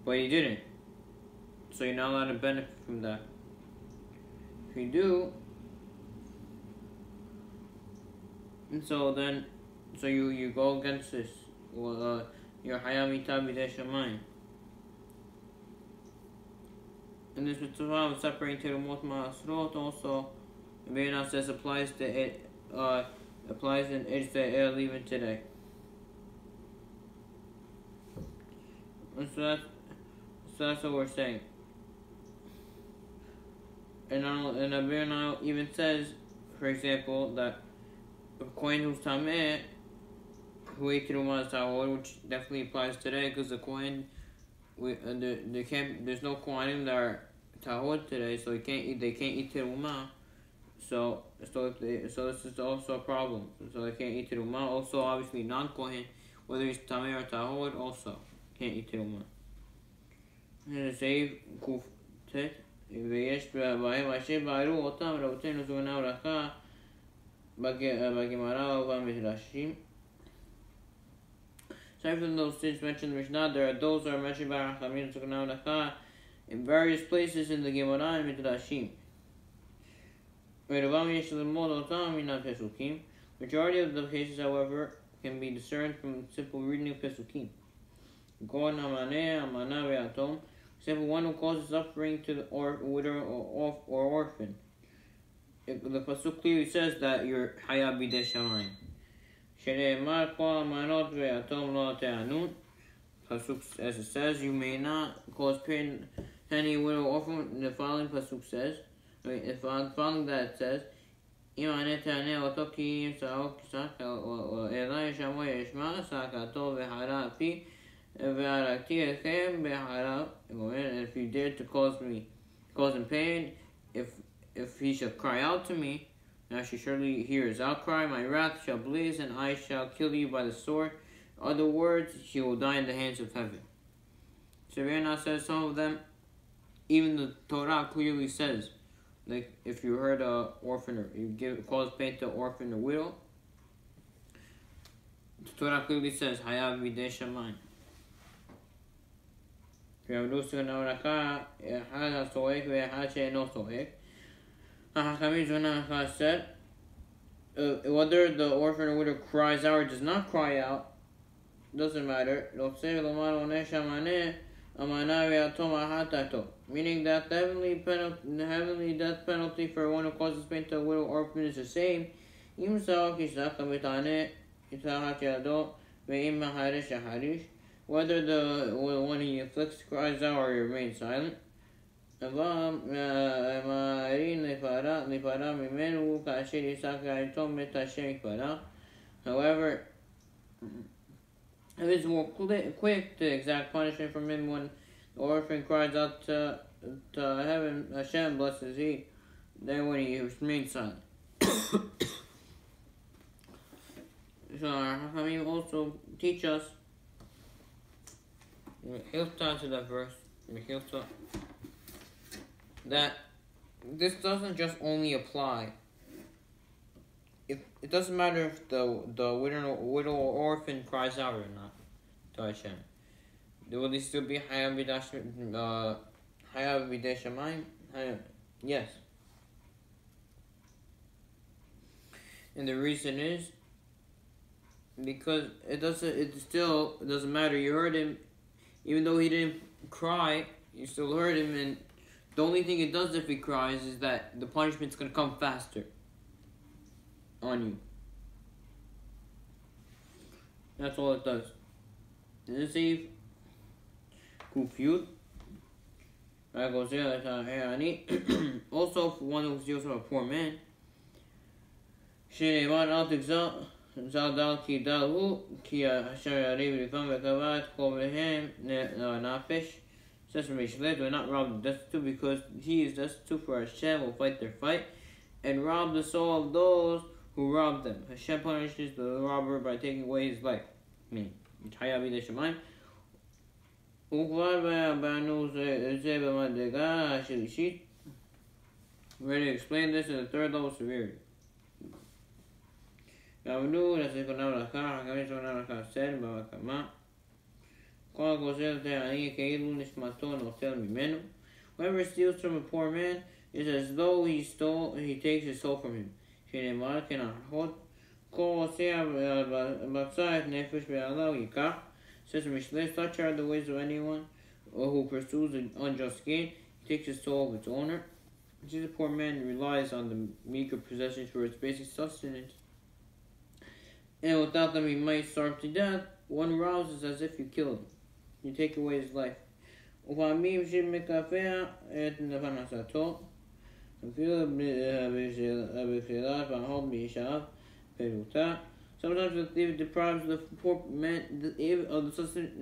but you didn't, so you're not allowed to benefit from that. If you do, and so you go against this. Well, your hayam mita b'dei shamayim. And this mitzvah of separating terumot ma'asrot also, the Birna says applies in Israel even today. And so that's what we're saying. And the Birna even says, for example, that a kohen who's tameh who ate teruma is tahor, which definitely applies today because the kohen, there's no kohanim that are tahor today, so they can't eat teruma. So this is also a problem. So they can't eat teruma. Also, obviously non-kohen, whether he's tameh or tahor, also can't eat teruma. And save kuf tet ויש בהם אשר בערו אותם רבותינו זונה וברכה בגמרא ובמדרשים. Aside from those sins mentioned in the Mishnah, there are those that are mentioned by Rachamim Zukna Unacha in various places in the Gemara and Midrashim. Majority of the cases, however, can be discerned from simple reading of Pesukim. Example, one who causes suffering to the widow or orphan. The Pasuk clearly says that you're hayab b'dei shamayim. Pasuk, as it says, you may not cause pain to any widow or orphan. The following Pasuk says, following that it says, and if you dare to cause him pain, if he shall cry out to me, I shall surely hear his outcry, my wrath shall blaze, and I shall kill you by the sword. In other words, he will die in the hands of heaven. So Birna says some of them, even the Torah clearly says, like if you hurt an orphan or you cause pain to an orphan or widow, the Torah clearly says, hayab b'dei shamayim. Whether the orphan or widow cries out or does not cry out, doesn't matter. Meaning that the heavenly death penalty for one who causes pain to a widow or orphan is the same. Whether the one he afflicts cries out or remains silent. However, if it's more quick to exact punishment from him when the orphan cries out to heaven, Hashem blesses he, than when he remains silent. So Rachamim also teach us to that verse, that this doesn't just only apply if it doesn't matter if the widow or orphan cries out or not to Hashem. Will they still be Hayav B'dei Shamayim? Yes. And the reason is because it still doesn't matter. You heard him, even though he didn't cry, you still heard him, and the only thing it does if he cries is that the punishment's gonna come faster on you. That's all it does. This Eve, Kufyut. Also, for one who steals from a poor man, שנאמר אל תגזל דל כי דל הוא כי אשר יריב לפעמים וקבע את קרוביהם נפש. Says from Mishleh, do not rob the destitute, because he is destitute, for Hashem will fight their fight and rob the soul of those who rob them. Hashem punishes the robber by taking away his life. Meaning, Hayav B'dei Shamayim. וכבר באנו זה במדרגה השלישית. We already explained this in the third level severity. יעבדו לסכונם לקח, חכמים סכונם לקח סל בהקמה. כל הגוזל את העני כאילו נשמתו נוטל ממנו. Whoever steals from a poor man is as though he takes his soul from him. שנאמר כן האחות, כל עושה בצע את נפש בעלה הוא ייקח. Says Mishleh, such are the ways of anyone who pursues an unjust gain. He takes his soul of its owner. Since a poor man relies on the meager possessions for its basic sustenance, and without them he might starve to death, one robs is as if you kill him. You take away his life. Sometimes the thief deprives the poor man of the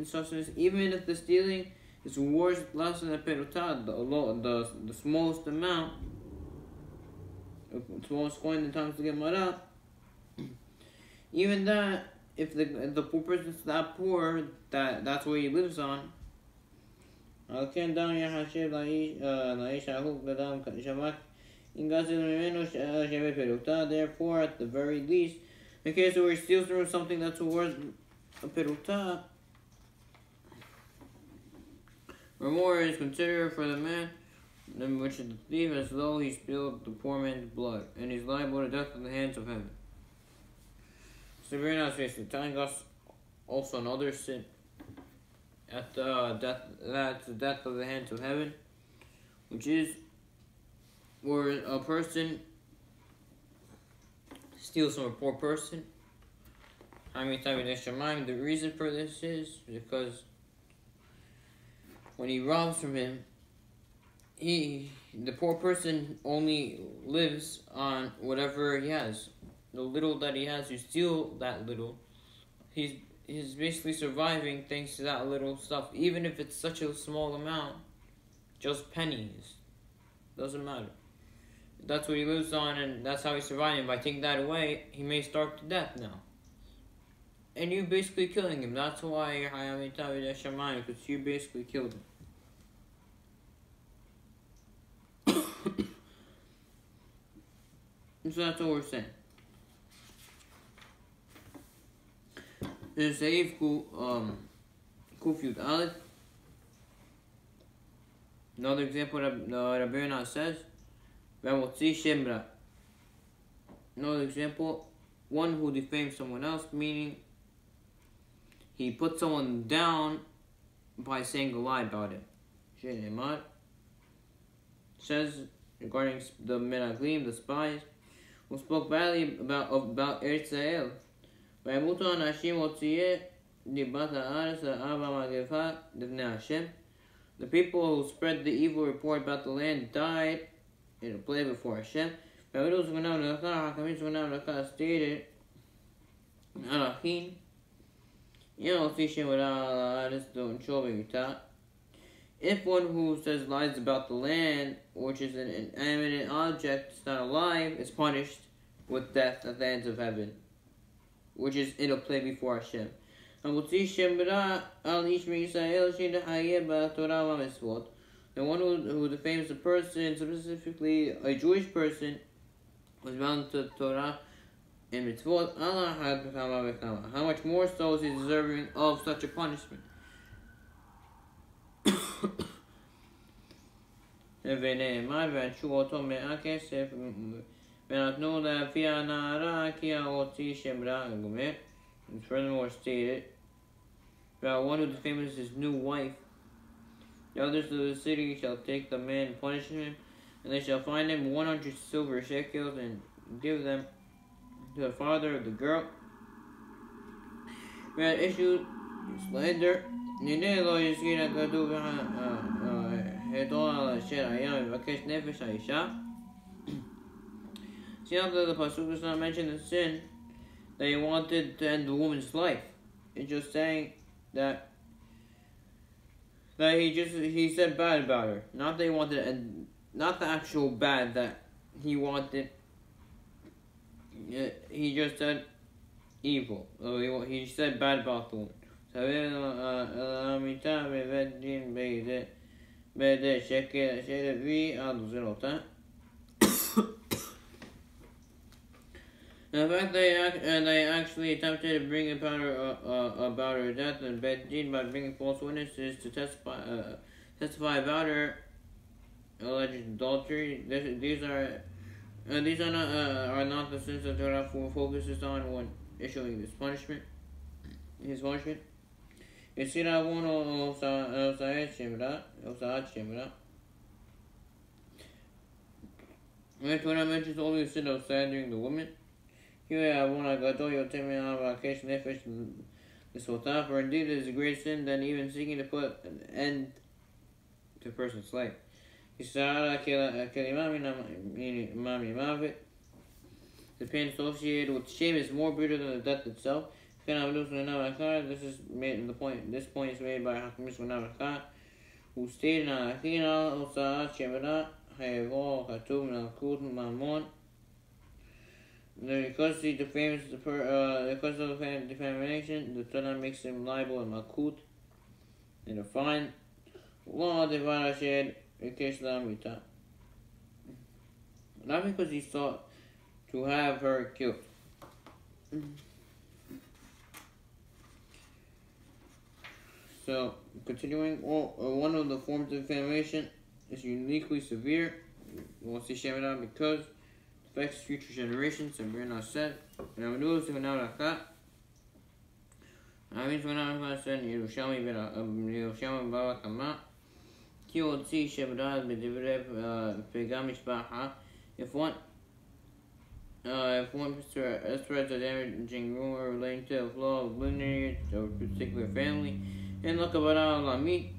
sustenance, even if the stealing is worse, less than the perutah, the smallest amount, the smallest coin in times to get mara. Even that, if the poor person's that poor, that's what he lives on. Therefore, at the very least, in case where he steals from something that's worth a perutah, or more, is considered for the man, than which is the thief, as though he spilled the poor man's blood, and he's liable to death in the hands of heaven. So we're not basically telling us also another sin at the death of the hands of heaven, which is where a person steals from a poor person. The reason for this is because when he robs from him, the poor person only lives on whatever he has. The little that he has, you steal that little. He's basically surviving thanks to that little stuff, even if it's such a small amount, just pennies. Doesn't matter. That's what he lives on, and that's how he's surviving. By taking that away, he may starve to death now. And you're basically killing him. That's why you're Hayav B'dei Shamayim, because you basically killed him. So that's what we're saying. In Seif Kufyut Aleph, another example that Rabbi Yonah says, V'amotzi Shemra. Another example, one who defames someone else, meaning he put someone down by saying a lie about him. Shenemar says regarding the Meraglim, the spies, who spoke badly about Eretz Yisrael. וימותו אנשים הוציאי דיבת הארץ הרעה והמגפה לבני השם. The people who spread the evil report about the land died in a play before Hashem. והעבירו זמנם ללכה, החכמים זמנם ללכה stated, ערכין, אין הוציא שם רע על הארץ לעונשו במיתה. If one who says lies about the land, which is an inanimate object, it's not alive, is punished with death at the hands of heaven, which is in a play before Hashem. The one who defames a person, specifically a Jewish person, was bound to Torah in mitzvot, Allah had bekama bekama. How much more so is he deserving of such a punishment? ונאמר וענשו אותו מהכסף ונתנו להביא הנערה כי ההוציא שם רע גומר. And furthermore stated about one who defames his new wife, the others of the city shall take the man and punish him, and they shall find him 100 silver shekels and give them to the father of the girl who had issued slander. הנה לא יזכיר הכתוב על אשר היה מבקש נפש האישה. See how the pasuk does not mention the sin that he wanted to end the woman's life. It's just saying that he said bad about her. Not that he wanted to end, not the actual bad that he wanted. He just said evil. He said bad about the woman. And the fact that they actually attempted to bring about her death and Beit Din by bringing false witnesses to testify about her alleged adultery. These are not the sins that Torah focuses on when issuing this punishment. His punishment. Yesira wono osaat shemra. When Torah mentions only the sin of slandering the woman, here one gadol yotem avakesh nefesh l'sotah. For indeed it is a great sin than even seeking to put an end to a person's life. Yisara kelima mami. The pain associated with shame is more bitter than the death itself. This is made. This point is made by Hakimis Navachah, who stated that because he defames because of the defamation, the Torah makes him liable in Malkut and a fine. Not because he sought to have her killed. So, continuing, one of the forms of defamation is uniquely severe. We'll see Shemitah because it affects future generations, and Brina said, and I would do this to another cat. I mean, when I said, Yerushalmi Barakama, Ki Otzi Shemitah B'Divrev Pegam Mishpaha. If one spreads a damaging rumor relating to the flaw of lineage of a particular family, and look about Lami,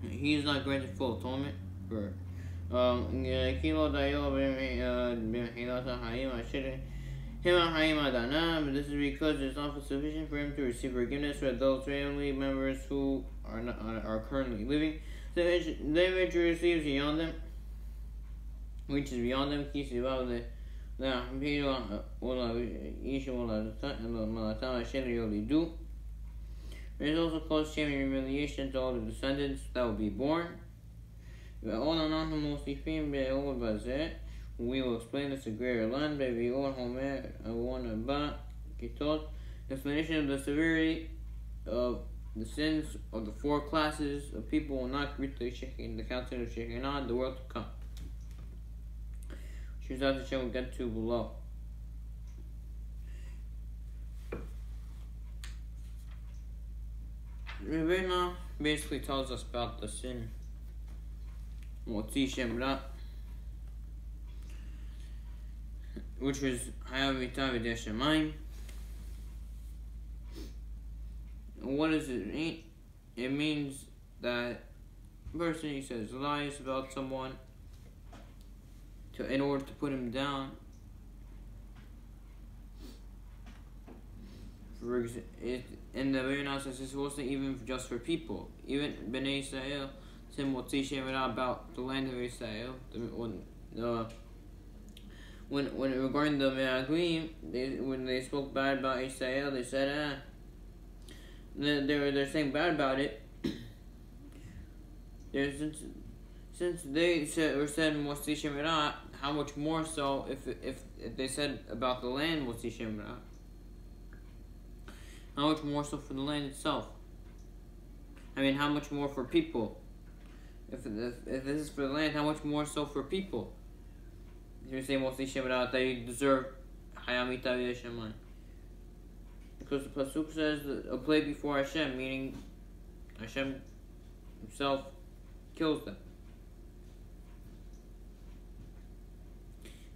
he is not granted full atonement for but this is because it's not sufficient for him to receive forgiveness for those family members who are currently living. So the image he receives beyond them, which is beyond them, there is also caused shame and humiliation to all the descendants that will be born. We will explain this in greater land. Explanation of the severity of the sins of the four classes of people will not reach the council of Shekinah in the world to come. Shuzat Hashem will get to below. Rebbeinu basically tells us about the sin Motzi Shem Ra, which was Hayav Mitav V'Dei Shemayim. What does it mean? It means that a person, he says lies about someone in order to put him down. For example, in the Rebbeinu says this wasn't even just for people. Even Bnei Israel, Tim Motzi Shem Ra about the land of Israel. When regarding the Me'agrim, when they spoke bad about Israel, they said, they're saying bad about it. Since since they said Motzi Shemira, how much more so if they said about the land Motzi Shemira? How much more so for the land itself? I mean, how much more for people? If this is for the land, how much more so for people? If you say Motzi Shemira, that you deserve Hayamita V'Yeshaman. Because the Pasuk says a plague before Hashem, meaning Hashem himself kills them.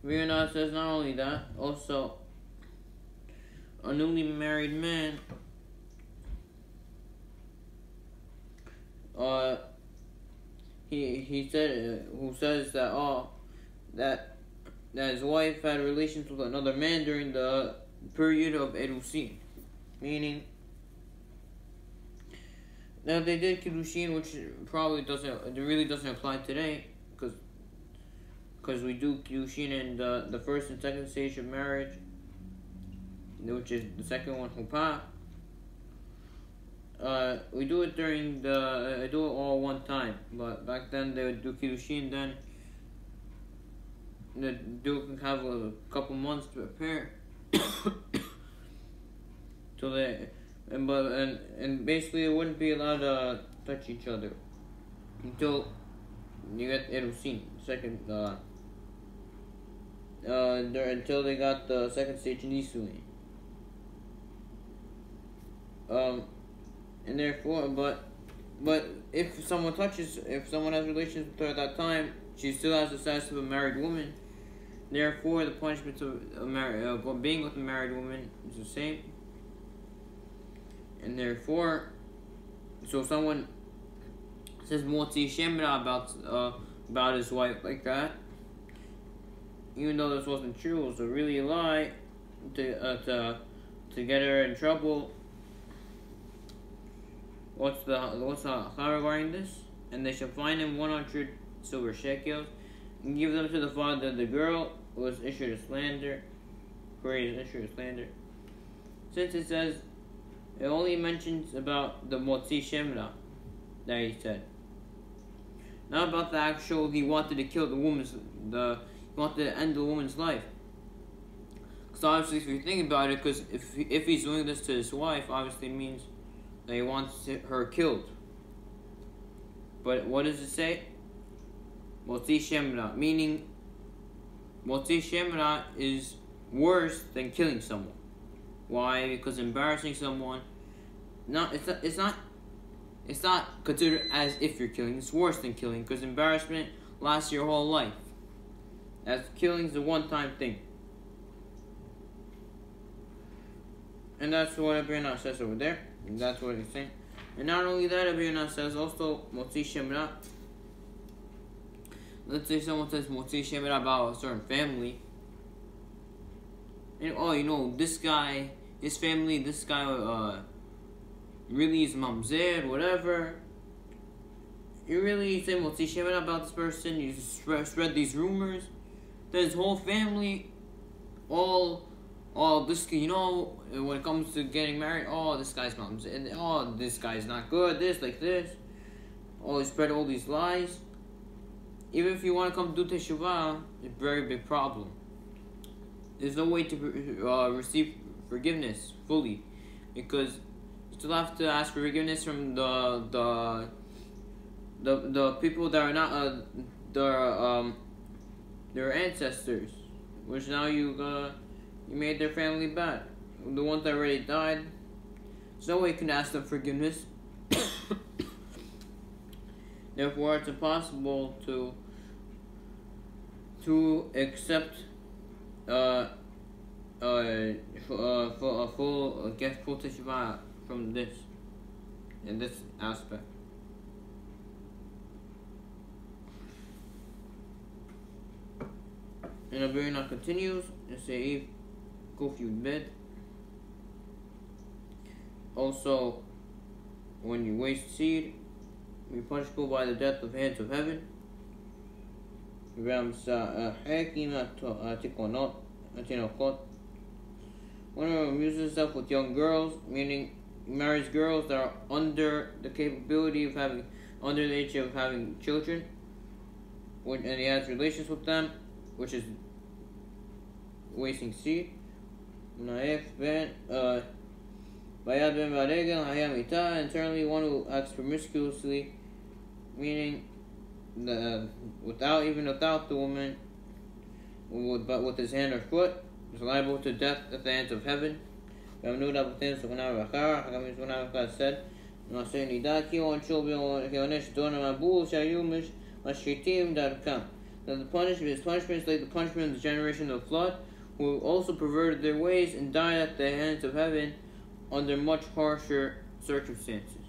Ronnie says not only that, also a newly married man he said who says that that his wife had relations with another man during the period of Erusin, meaning now they did Kiddushin, which probably really doesn't apply today, because we do Kiddushin in the first and second stage of marriage, which is the second one, Huppah. We do it I do it all one time, but back then they would do Kiddushin, then they have a couple months to prepare. So and basically it wouldn't be allowed to touch each other until you get Erusin, until they got the second stage Nisuin. And therefore, but if someone has relations with her at that time, she still has the status of a married woman. Therefore, the punishment of being with a married woman is the same. And therefore, so someone says Motzi Shemra about his wife like that, even though this wasn't true, it was really a lie to get her in trouble. What's the halakha regarding this? And they shall fine him 100 silver shekels and give them to the father of the girl who was issued a slander. Since it says, it only mentions about the Motzi Shemra that he said, not about the actual he wanted to kill he wanted to end the woman's life. Because obviously, if you think about it, because if he's doing this to his wife, obviously means that he wants her killed. But what does it say? Motzi Shemra, meaning Motzi Shemra is worse than killing someone. Why? Because embarrassing someone, it's not considered as if you're killing. It's worse than killing, because embarrassment lasts your whole life. As killing is a one-time thing. And that's what Abirna says over there. And that's what he's saying. And not only that, Abirna says also Motzi Shemra. Let's say someone says Motzi Shemra about a certain family. And this guy, his family, this guy really is mamzer, whatever. You really say Motzi Shemra about this person, you spread these rumors. Then his whole family, all this, when it comes to getting married, this guy's mamzer, and this guy's not good, this, like this. You spread all these lies. Even if you want to come do teshuva, it's a very big problem. There's no way to receive forgiveness fully, because you still have to ask for forgiveness from the people that are not their ancestors, which now you made their family bad. The ones that already died, there's no way you can ask them forgiveness. Therefore, it's impossible to accept full teshuva from this, in this aspect. And Abirna continues and say, Kuf Yud Bet. Also, when you waste seed, be punishable by the death of hands of heaven. When one amuses himself with young girls, meaning marries girls that are under the capability of under the age of having children, and he has relations with them, which is wasting seed. Naif ben Bayad ben Varegal Hayamita, internally one who acts promiscuously, meaning without the woman, but with his hand or foot, is liable to death at the hands of heaven. Said, that the punishment is like the punishment of the generation of the flood, who also perverted their ways and died at the hands of heaven under much harsher circumstances.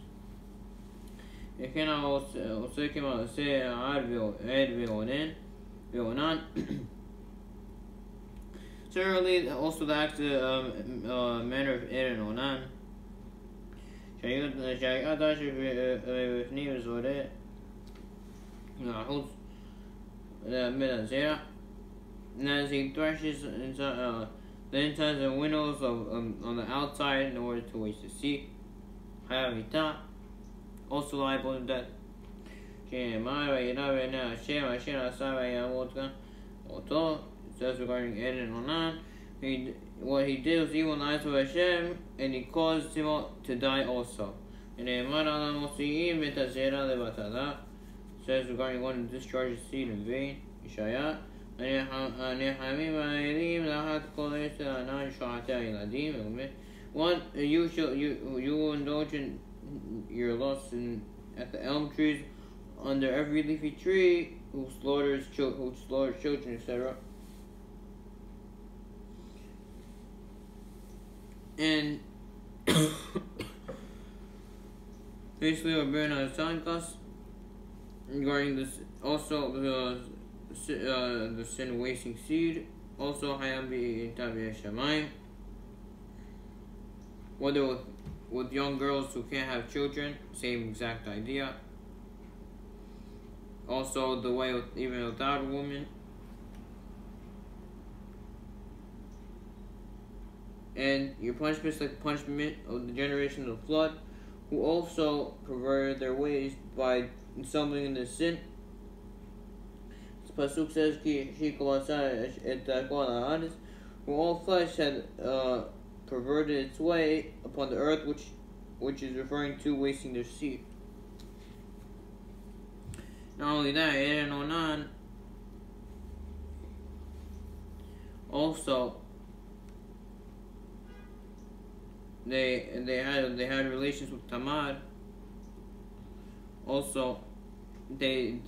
Similarly, also the act manner of Er and Onan. And as he thrashes inside, the insides and windows on the outside in order to waste the seed. Also liable to death. It says regarding Ed and Onan, what he did was evil in the eyes of Hashem, and he caused him to die also. And it says regarding one who discharges seed in vain, Ishaya. One, you indulge in your lusts at the elm trees, under every leafy tree, who slaughters children, etc. And basically, what Bernard is telling us regarding this, also the sin wasting seed, also Hayam bi Tabi Shamayim, whether with young girls who can't have children, same exact idea. Also, the way even without a woman. And your punishment is like the punishment of the generation of the flood, who also perverted their ways by stumbling into sin. The pasuk says, who all flesh had perverted its way upon the earth, which is referring to wasting their seed. Not only that, Ed and Onan also they had relations with Tamar. Also, they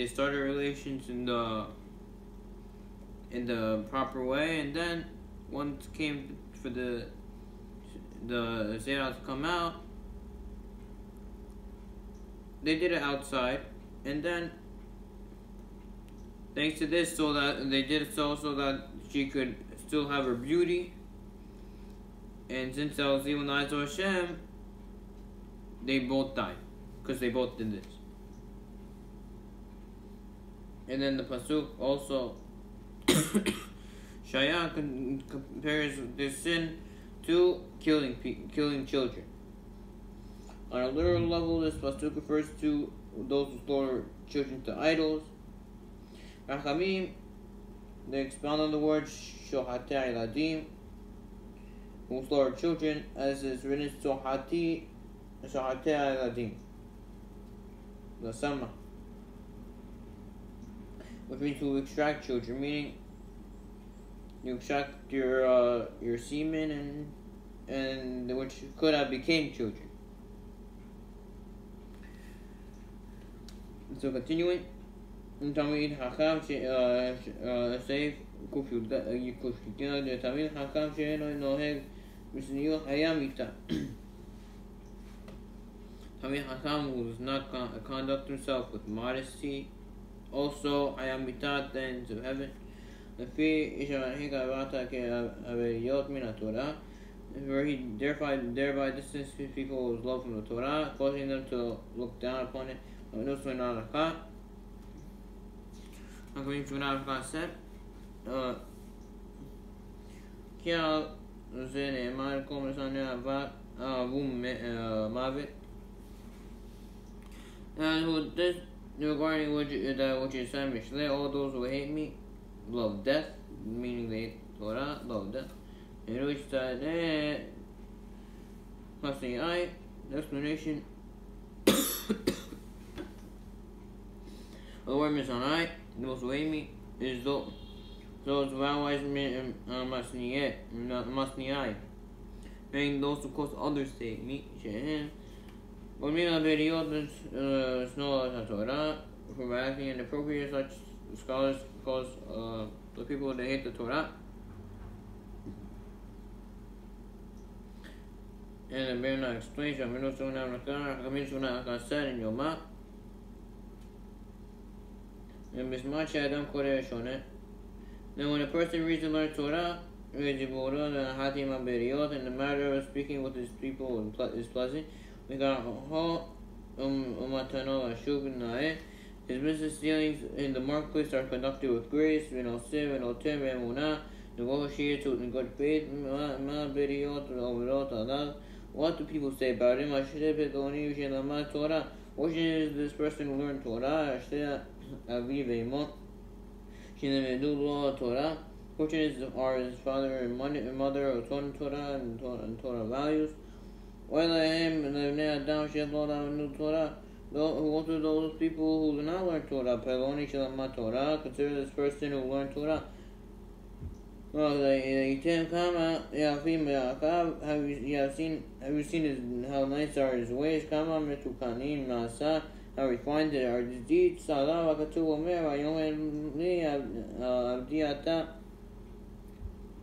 started relations in the proper way, and then once came for the Zerah to come out, they did it outside, and then thanks to this, so that they did it so that she could still have her beauty. And since that was evil in the eyes of Hashem, they both died, because they both did this. And then the pasuk also, Shaya compares this sin to killing children. On a literal level, this pasuk refers to those who slaughter children to idols. Rachamim, they expound on the word shohatei iladim, who slaughter children, as is written shohatei iladim, the sama, which means to extract children, meaning you extract your semen and which could have became children. So continuing, Tamid Hakam Saif Kufu Tamid Hakam Shaino Noheg Misnil Hayamita. Tamid Hakam, who does not conduct himself with modesty, also Hayamita, the ends of heaven. The fee Ishamahika Averiyot Mina Torah, where he thereby distances people with love from the Torah, causing them to look down upon it. Hakamin Shunaraka said, Kia Zene Marco Masania Vum Mavit, and regarding which is said, all those who hate me love death, meaning they hate Torah, love death. In which that the explanation the word Misanai, those who hate me, is those who otherwise Masniai, meaning those who cause others to hate me, Shehin. But me not period snow Torah for acting inappropriate, such scholars cause the people that hate the Torah. And the Berna explains said in Yoma. And then when a person reads and learns Torah, and the matter of speaking with his people is pleasant, we got his business dealings in the marketplace are conducted with grace, negotiates in good faith. What do people say about him? Fortunate is this person who learned Torah. Fortunate are his father and mother who taught Torah and Torah values. Woe to those people who do not learn Torah. Consider this person who learned Torah. Have you seen how nice are his ways? How refined are his deeds?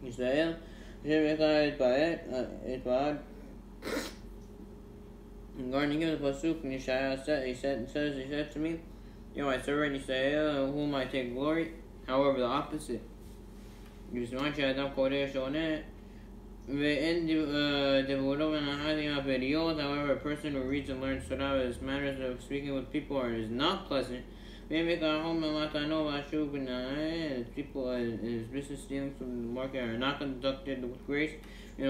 Israel, regarding him, the pasuk in Yeshaya he said to me, "You know, my servant Israel, whom I take glory." However, the opposite. However, a person who reads and learns Torah, his manners of speaking with people is not pleasant. People in his business dealings with the market are not conducted with grace. And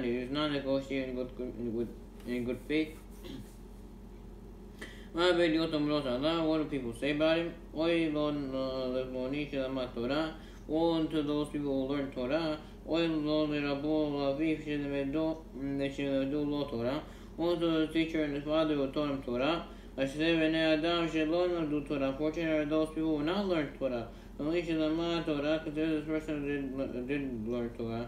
he is not negotiating in good faith. What do people say about him? Woe to those people who learn Torah. Woe to the teacher and his father who taught him Torah. Fortunate are those people who not learn Torah. Consider this person who did learn Torah.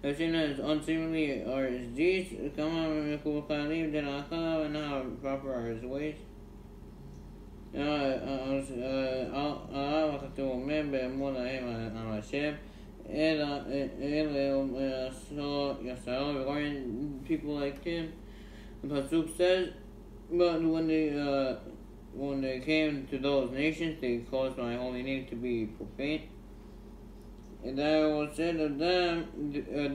Have seen as unseemly are his deeds, and how proper are his ways. Regarding people like him, the pasuk says, but when they came to those nations, they caused my holy name to be profaned. And I will say to them,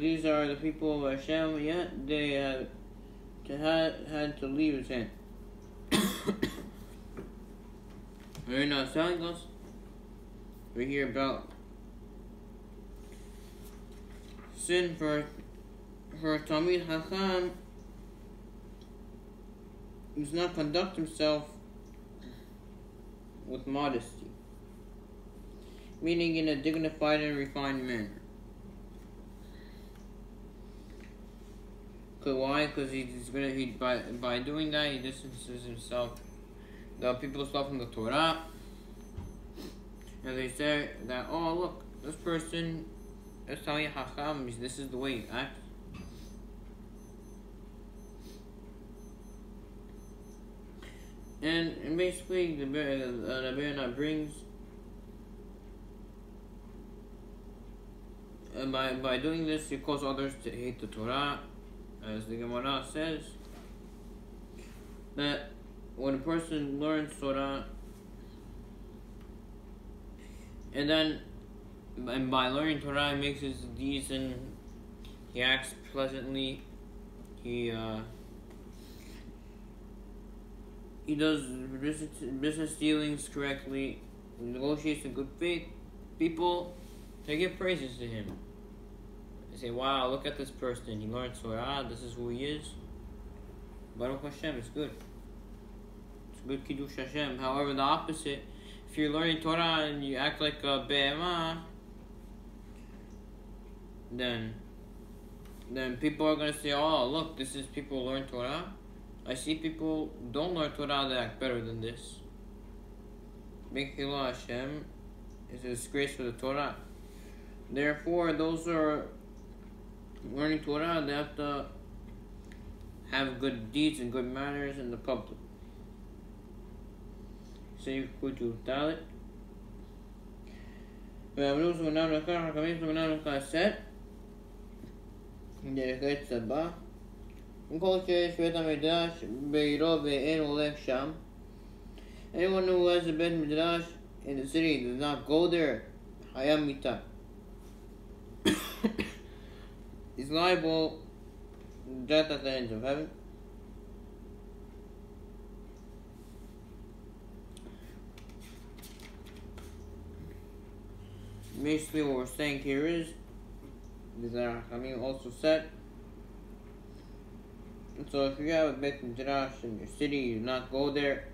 these are the people of Hashem, yet they had to leave his hand. They're not telling us. We hear about sin for Talmid Chacham does not conduct himself with modesty, meaning in a dignified and refined manner. Why? Because by doing that he distances himself, the people from the Torah, and they say that, oh look, this person is telling Chacham, this is the way he acts. And basically the Berna brings by doing this you cause others to hate the Torah, as the Gemara says that when a person learns Torah and by learning Torah he makes his deeds and he acts pleasantly, he does business dealings correctly, he negotiates in good faith, people, they give praises to him. They say, wow, look at this person. He learned Torah. This is who he is. Baruch Hashem, it's good. It's good Kiddush Hashem. However, the opposite, if you're learning Torah and you act like a be'emah, then people are going to say, oh, look, this is people who learn Torah. I see people don't learn Torah that act better than this. Big Chilul Hashem is a disgrace for the Torah. Therefore, those who are learning Torah, they have to have good deeds and good manners in the public. So you could do that. דרך צבא וכל שיש בית המדרש בעירו ואין הולך שם. Anyone who has a beit midrash in the city does not go there, hayam mita. He's liable to death at the ends of heaven. Basically what we're saying here is that Hamim also said, so if you have a beit midrash in your city, you do not go there.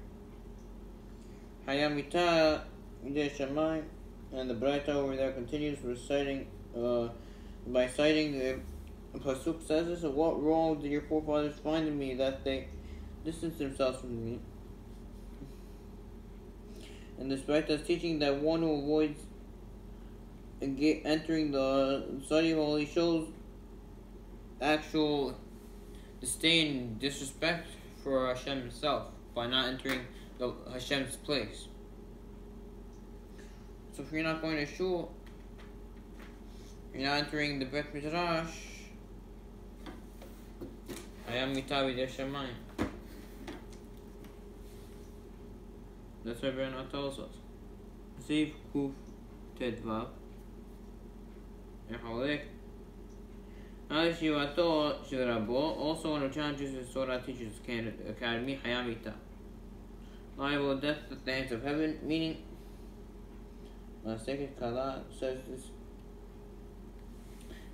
Hayam mita yidei shamayim, and the Braita over there continues reciting by citing the pasuk says this: what wrong did your forefathers find in me that they distanced themselves from me? And this Braita is teaching that one who avoids entering the study hall, he shows actual disdain, disrespect for Hashem himself by not entering Hashem's place. So if you're not going to shul, you're not entering the Beit Midrash, hayam mita yidei shamayim. That's what Ronnie tells us. Ziv Kuf Tedvav. Also one who challenges his Torah teachers academy, hayam mita, liable to death at the hands of heaven, meaning Second Kala says this.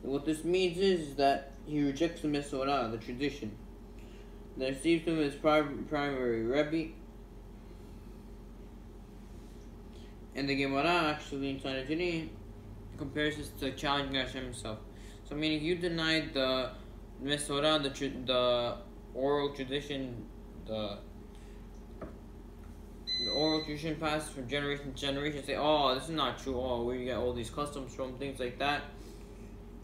What this means is that he rejects the Mesorah, the tradition that received him as primary Rebbe. And the Gemara actually in Sanhedrin compares this to challenging Hashem himself. So meaning you denied the Mesorah, the oral tradition, the oral tradition passed from generation to generation. Say, oh, this is not true. Oh, where you get all these customs from, things like that.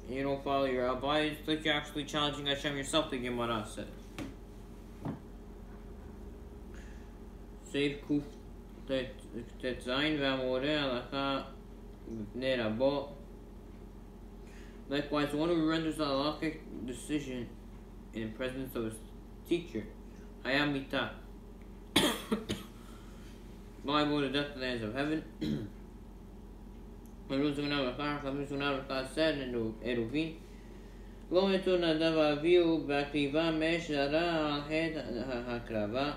And you don't follow your rabbi. It's like you're actually challenging Hashem yourself, the Gemara said. Save Kuf Tetzain V'amoreh Alakha B'nei Rabot. Likewise, one who renders a halachic decision in the presence of his teacher, hayam mita, liable to death at the hands of heaven. said in Eruvin, Lo metu nadav avihu b'akriva me'eshara al het hakrava.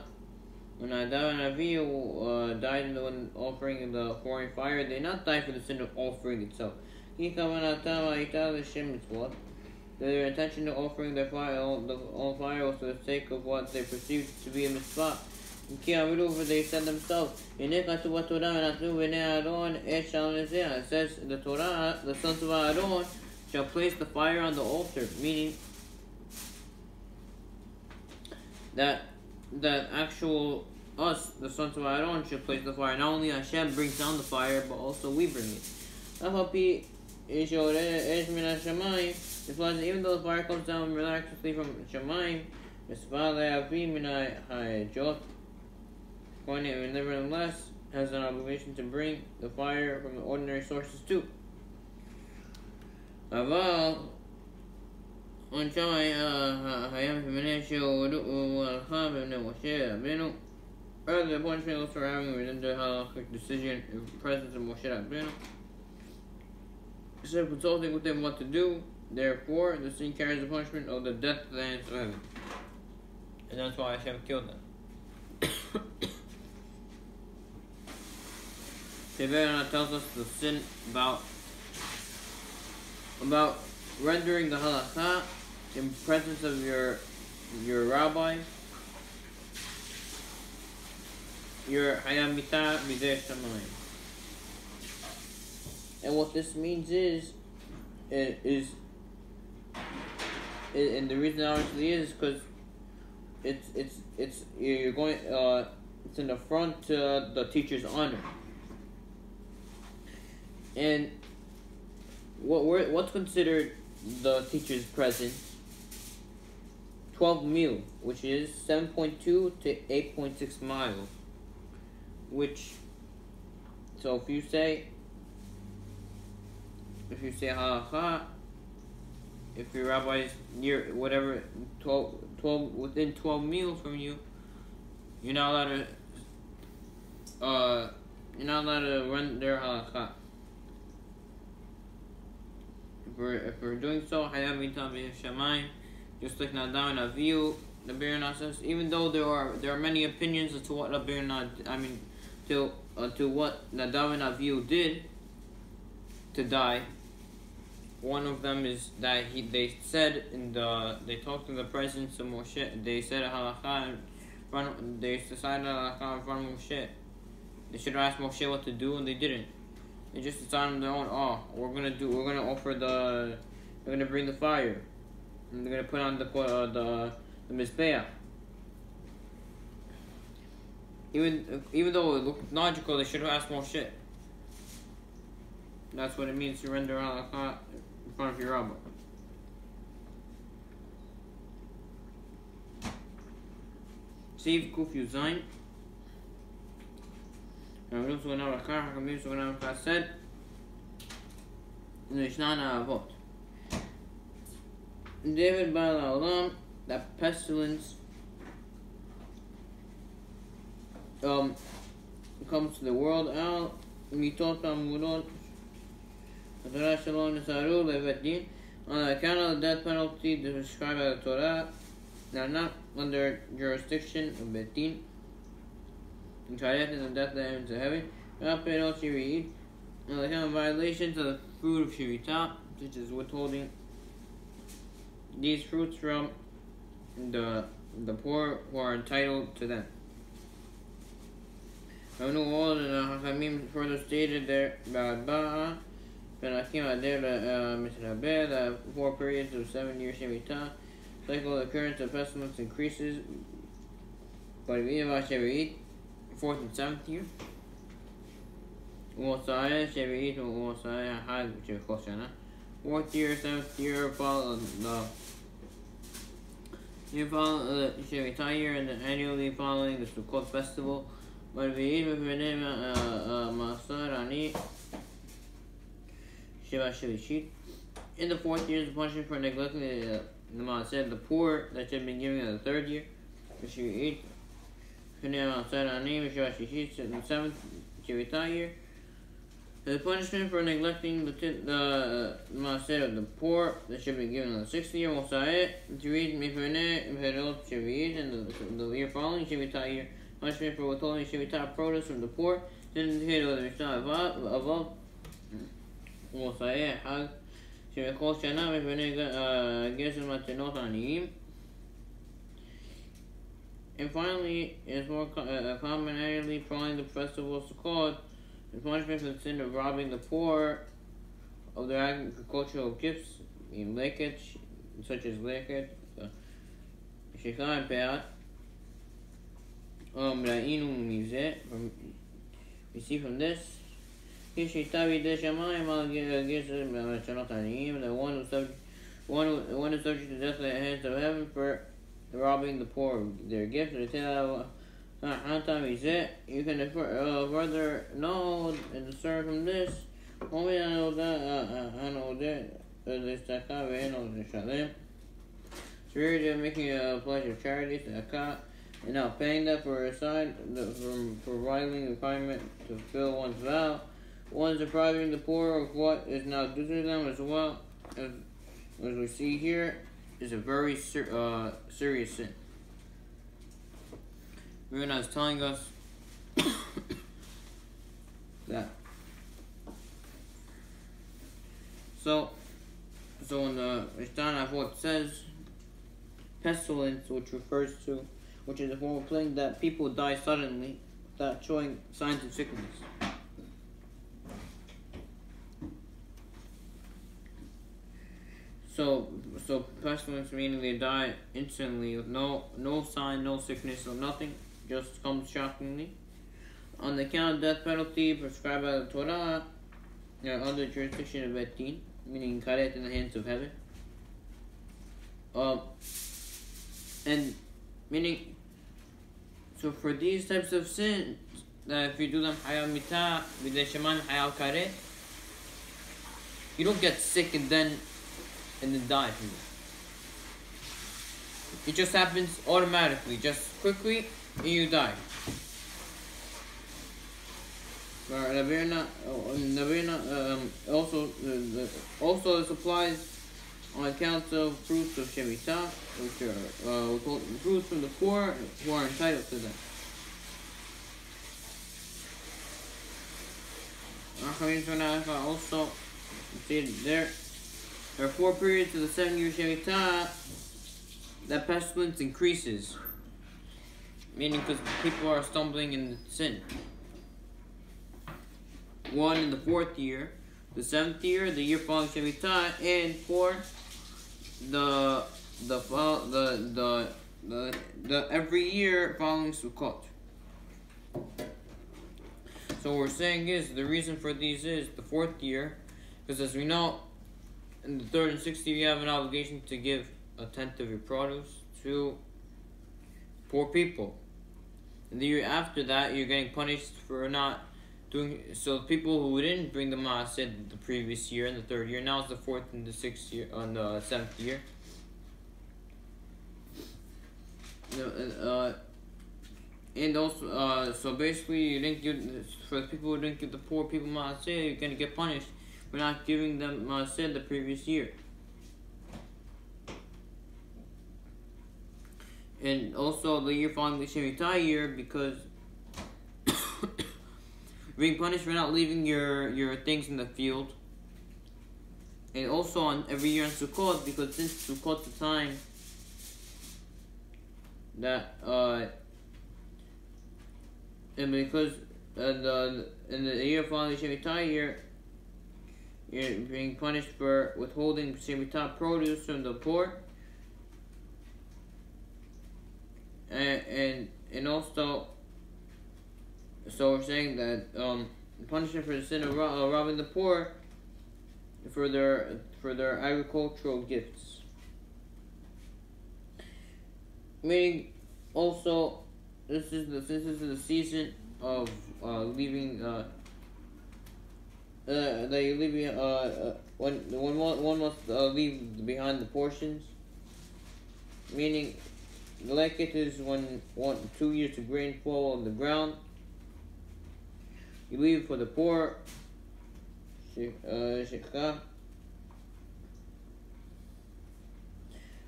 When Nadav and Avihu died when offering the foreign fire, they did not die for the sin of offering itself. Their intention of offering their fire, all fire was for the sake of what they perceived to be a mitzvah. For they said themselves, it says in the Torah, the sons of Aaron shall place the fire on the altar, meaning that actual us, the sons of Aaron, should place the fire. Not only Hashem brings down the fire, but also we bring it. Even though the fire comes down miraculously from Shemaim, nevertheless has an obligation to bring the fire from the ordinary sources too. On Shai, rather the punishment was for having within the halachic decision in the presence of Moshe Rabbeinu. Instead of consulting with them what to do, therefore the sin carries the punishment of the death of the hands of heaven. And that's why Hashem killed them. Tevera tells us the sin about rendering the halakha in presence of your rabbi, your hayamita mideh shamayim. And what this means is, and the reason obviously is because you're going it's in the front to the teacher's honor. And what's considered the teacher's present? 12 mil, which is 7.2 to 8.6 miles. Which, so if you say halakha, if your rabbi is near whatever 12 within 12 mils from you, you're not allowed to run their halakha. If we're doing so, just like Nadav and Avihu, the Birna says, even though there are many opinions as to what the Birna, to what Nadav and Avihu did to die. One of them is that they talked in the presence of Moshe. They said halakha they decided halakha in front of Moshe. They should have asked Moshe what to do, and they didn't. They just decided on their own. Oh, we're gonna bring the fire, and they're gonna put on the mizbeach. Even though it looked logical, they should have asked Moshe. That's what it means to render halakha in front of your rabbi. Save Kuf Yuzain. And we also know Hakam said in the Mishnah Avot. David Baal Olam, that pestilence comes to the world. Al Mitot Amudot. On account of the death penalty described by the Torah, they are not under jurisdiction of Bet Din. And Shayat is the death that ends in heaven. Not paid all Shiri. On account of violations of the fruit of Shirita, such as withholding these fruits from the poor who are entitled to them. I know all the Hakamim further stated there about the 4 periods of 7 years Shemitah, cycle of occurrence of pestilence increases, but if 4th and 7th year. Fourth year, 7th year follow the Shemitah year, and then annually following the Sukkot festival. But in the 4th year is punishment for neglecting the Maaseh, the poor that should have been given in the 3rd year. In the 7th Shemitah year, the punishment for neglecting the Maaseh of the poor that should be given in the 6th year. And the year following Shemitah year, punishment for withholding Shemitah produce from the poor. Then the Mishnah above. And finally, it's more common annually following the festival of Sukkot, the punishment for the sin of robbing the poor of their agricultural gifts, in leket, such as leket, shikha and peat. We see from this, the one who is subject to death at the hands of heaven for robbing the poor of their gifts. You can further know and discern from this. Surely making a pledge of charity, and now paying that for a sign from providing the requirement to fulfill one's vow. One is depriving the poor of what is now due to them as well, as we see here, is a very serious sin. Ronnie is telling us that. So So in the Mishnah, what it says, pestilence, which is a form of plague that people die suddenly without showing signs of sickness. So pestilence meaning they die instantly with no sign, no sickness, or nothing, just comes shockingly. On the account of death penalty prescribed by the Torah, they are under jurisdiction of Bet Din, meaning karet in the hands of heaven. And meaning, so for these types of sins, that if you do them hayal mita, b'dei sheman hayal karet, you don't get sick and then die from it. It just happens automatically, just quickly, and you die. Also this applies on account of fruits of Shemitah, which are fruits from the poor who are entitled to them. Also, there are 4 periods of the 7-year Shemitah that pestilence increases, meaning because people are stumbling in sin. 1 in the 4th year, the 7th year, the year following Shemitah, and 4 the every year following Sukkot. So what we're saying is the reason for these is the 4th year, because as we know, in the 3rd and 6th year you have an obligation to give a tenth of your produce to poor people. And the year after that, you're getting punished for not doing so. People who didn't bring the maaseh the previous year in the 3rd year, now it's the 4th and the 6th year, on the 7th year. And also, so basically, you didn't give, for the people who didn't give the poor people maaseh, you're gonna get punished for not giving them maaseh the previous year. And also the year following the Shemitah year, because being punished for not leaving your things in the field. And also on every year on Sukkot, because since Sukkot's the time that and because in the year following the Shemitah year, you're being punished for withholding Shemitah produce from the poor. And also, so we're saying that punishment for the sin of robbing the poor for their agricultural gifts. Meaning, also, this is the season of leaving. That you're leaving. When one must leave behind the portions. Meaning, like it is when 2 years of grain fall on the ground. You leave for the poor.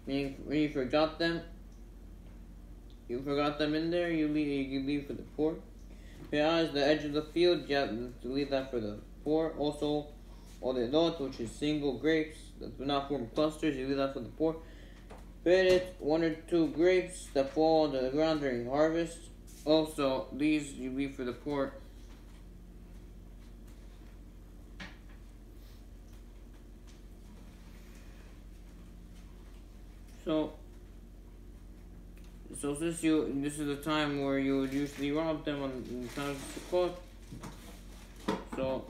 Meaning when you forgot them in there, you leave for the poor. Beyond the edge of the field, you have to leave that for the poor. Also, all the adults, which is single grapes that do not form clusters, you leave that for the poor. But it's 1 or 2 grapes that fall on the ground during harvest. Also, these you leave for the poor. So this is the time where you would usually rob them on the time of Sukkot. So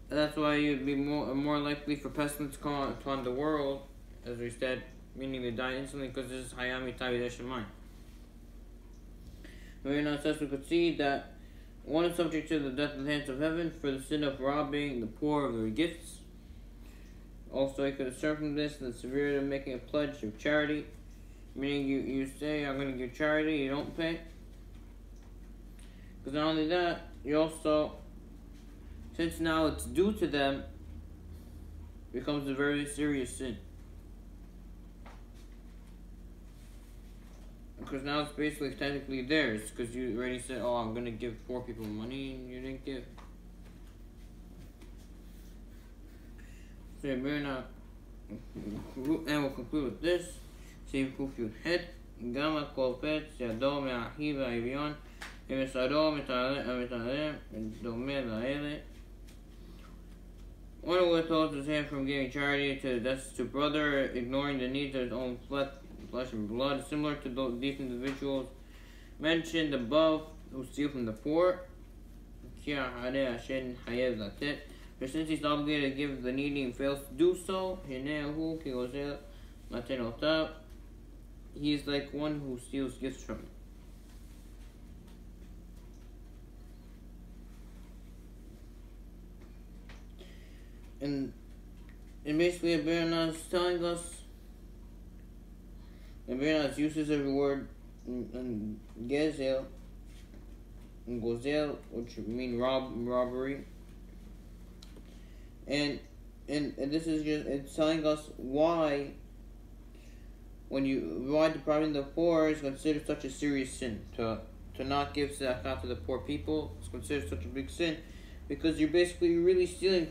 that's why you'd be more likely for pestilence to come upon the world, as we said, meaning they die instantly, because this is hayami tabi deshamayim. Very nice, we could see that one is subject to the death of the hands of heaven for the sin of robbing the poor of their gifts. Also, you could discern from this the severity of making a pledge of charity, meaning you say, I'm going to give charity, you don't pay. Because not only that, you also, since now it's due to them, becomes a very serious sin. Because now it's basically technically theirs, because you already said, oh, I'm going to give poor people money, and you didn't give. So you better not, and we'll conclude with this. סעיף ק"ח גם הקופץ ידו מאחיו האביון ובשרו המתעלם דומה לאלה. One who withholds his hand from giving charity to the destitute brother, ignoring the needs of his own flesh and blood, similar to these individuals mentioned above who steal from the poor. For since he's obligated to give the needy and fails to do so, he is like one who steals gifts from him. And basically, Abiranaz is telling us, Abiranaz uses every word in Gezel, and Gozel, which mean robbery. And this is just, it's telling us why depriving the poor is considered such a serious sin. To not give tzedakah to the poor people is considered such a big sin, because you're basically really stealing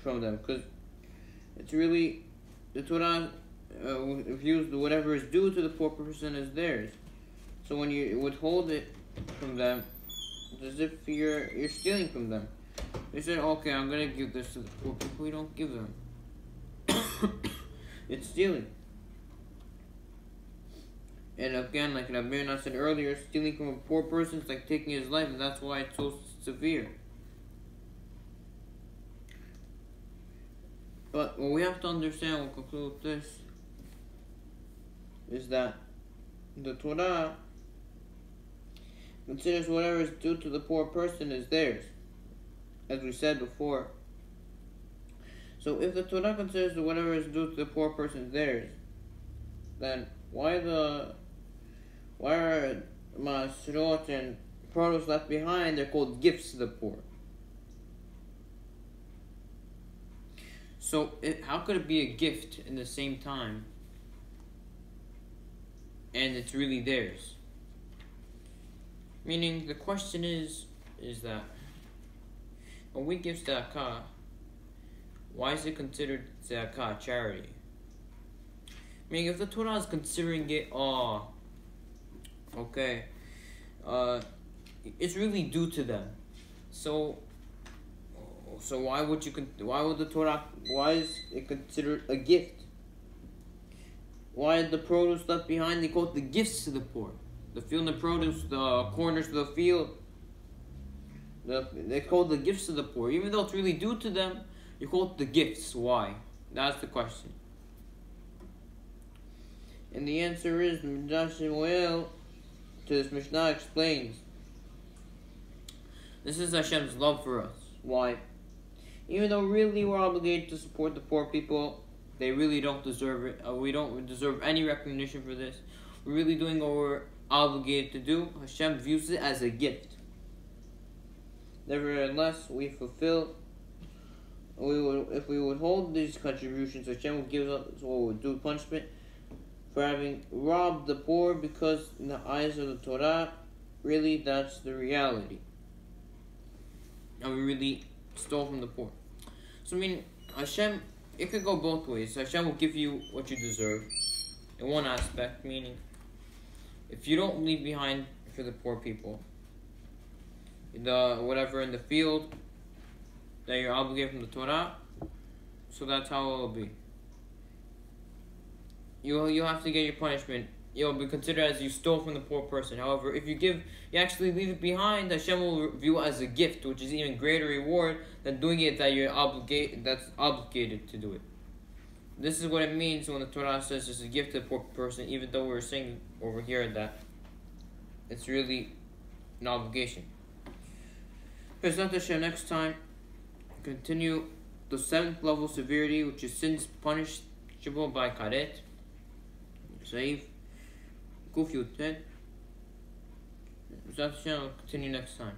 from them. Because it's really, the Torah views whatever is due to the poor person as theirs. So when you withhold it from them, it's as if you're stealing from them. They said, okay, I'm going to give this to the poor people. You don't give them. It's stealing. And again, like Rabbeinu said earlier, stealing from a poor person is like taking his life, and that's why it's so severe. But what we have to understand, we'll conclude with this, is that the Torah considers whatever is due to the poor person as theirs, as we said before. So if the Torah considers whatever is due to the poor person theirs, then why are masrot and produce left behind? They're called gifts to the poor. So how could it be a gift in the same time and it's really theirs? Meaning the question is that when we give tzedakah, why is it considered tzedakah, charity? Meaning if the Torah is considering it, it's really due to them. So why is it considered a gift? Why are the produce left behind? They call it the gifts to the poor. The field and the produce, the corners of the field, they call it the gifts to the poor. Even though it's really due to them, you call it the gifts. Why? That's the question. And the answer is, Midrash Shemuel to this Mishnah explains, this is Hashem's love for us. Why? Even though really we're obligated to support the poor people, they really don't deserve it. We don't deserve any recognition for this. We're really doing what we're obligated to do. Hashem views it as a gift. Nevertheless, we fulfill. If we would hold these contributions, Hashem will give us what we would do punishment for having robbed the poor, because in the eyes of the Torah, really that's the reality. And we really stole from the poor. So I mean, Hashem, it could go both ways. Hashem will give you what you deserve in one aspect, meaning if you don't leave behind for the poor people whatever in the field that you're obligated from the Torah, so that's how it will be. You'll have to get your punishment. You'll be considered as you stole from the poor person. However, if you actually leave it behind, Hashem will view it as a gift, which is even greater reward than doing it that's obligated to do it. This is what it means when the Torah says it's a gift to the poor person, even though we're saying over here that it's really an obligation. Bezrat Hashem, next time, continue the 7th level severity, which is sins punishable by karet. Save. Kuf Yud Tet. Bezrat Hashem, will continue next time.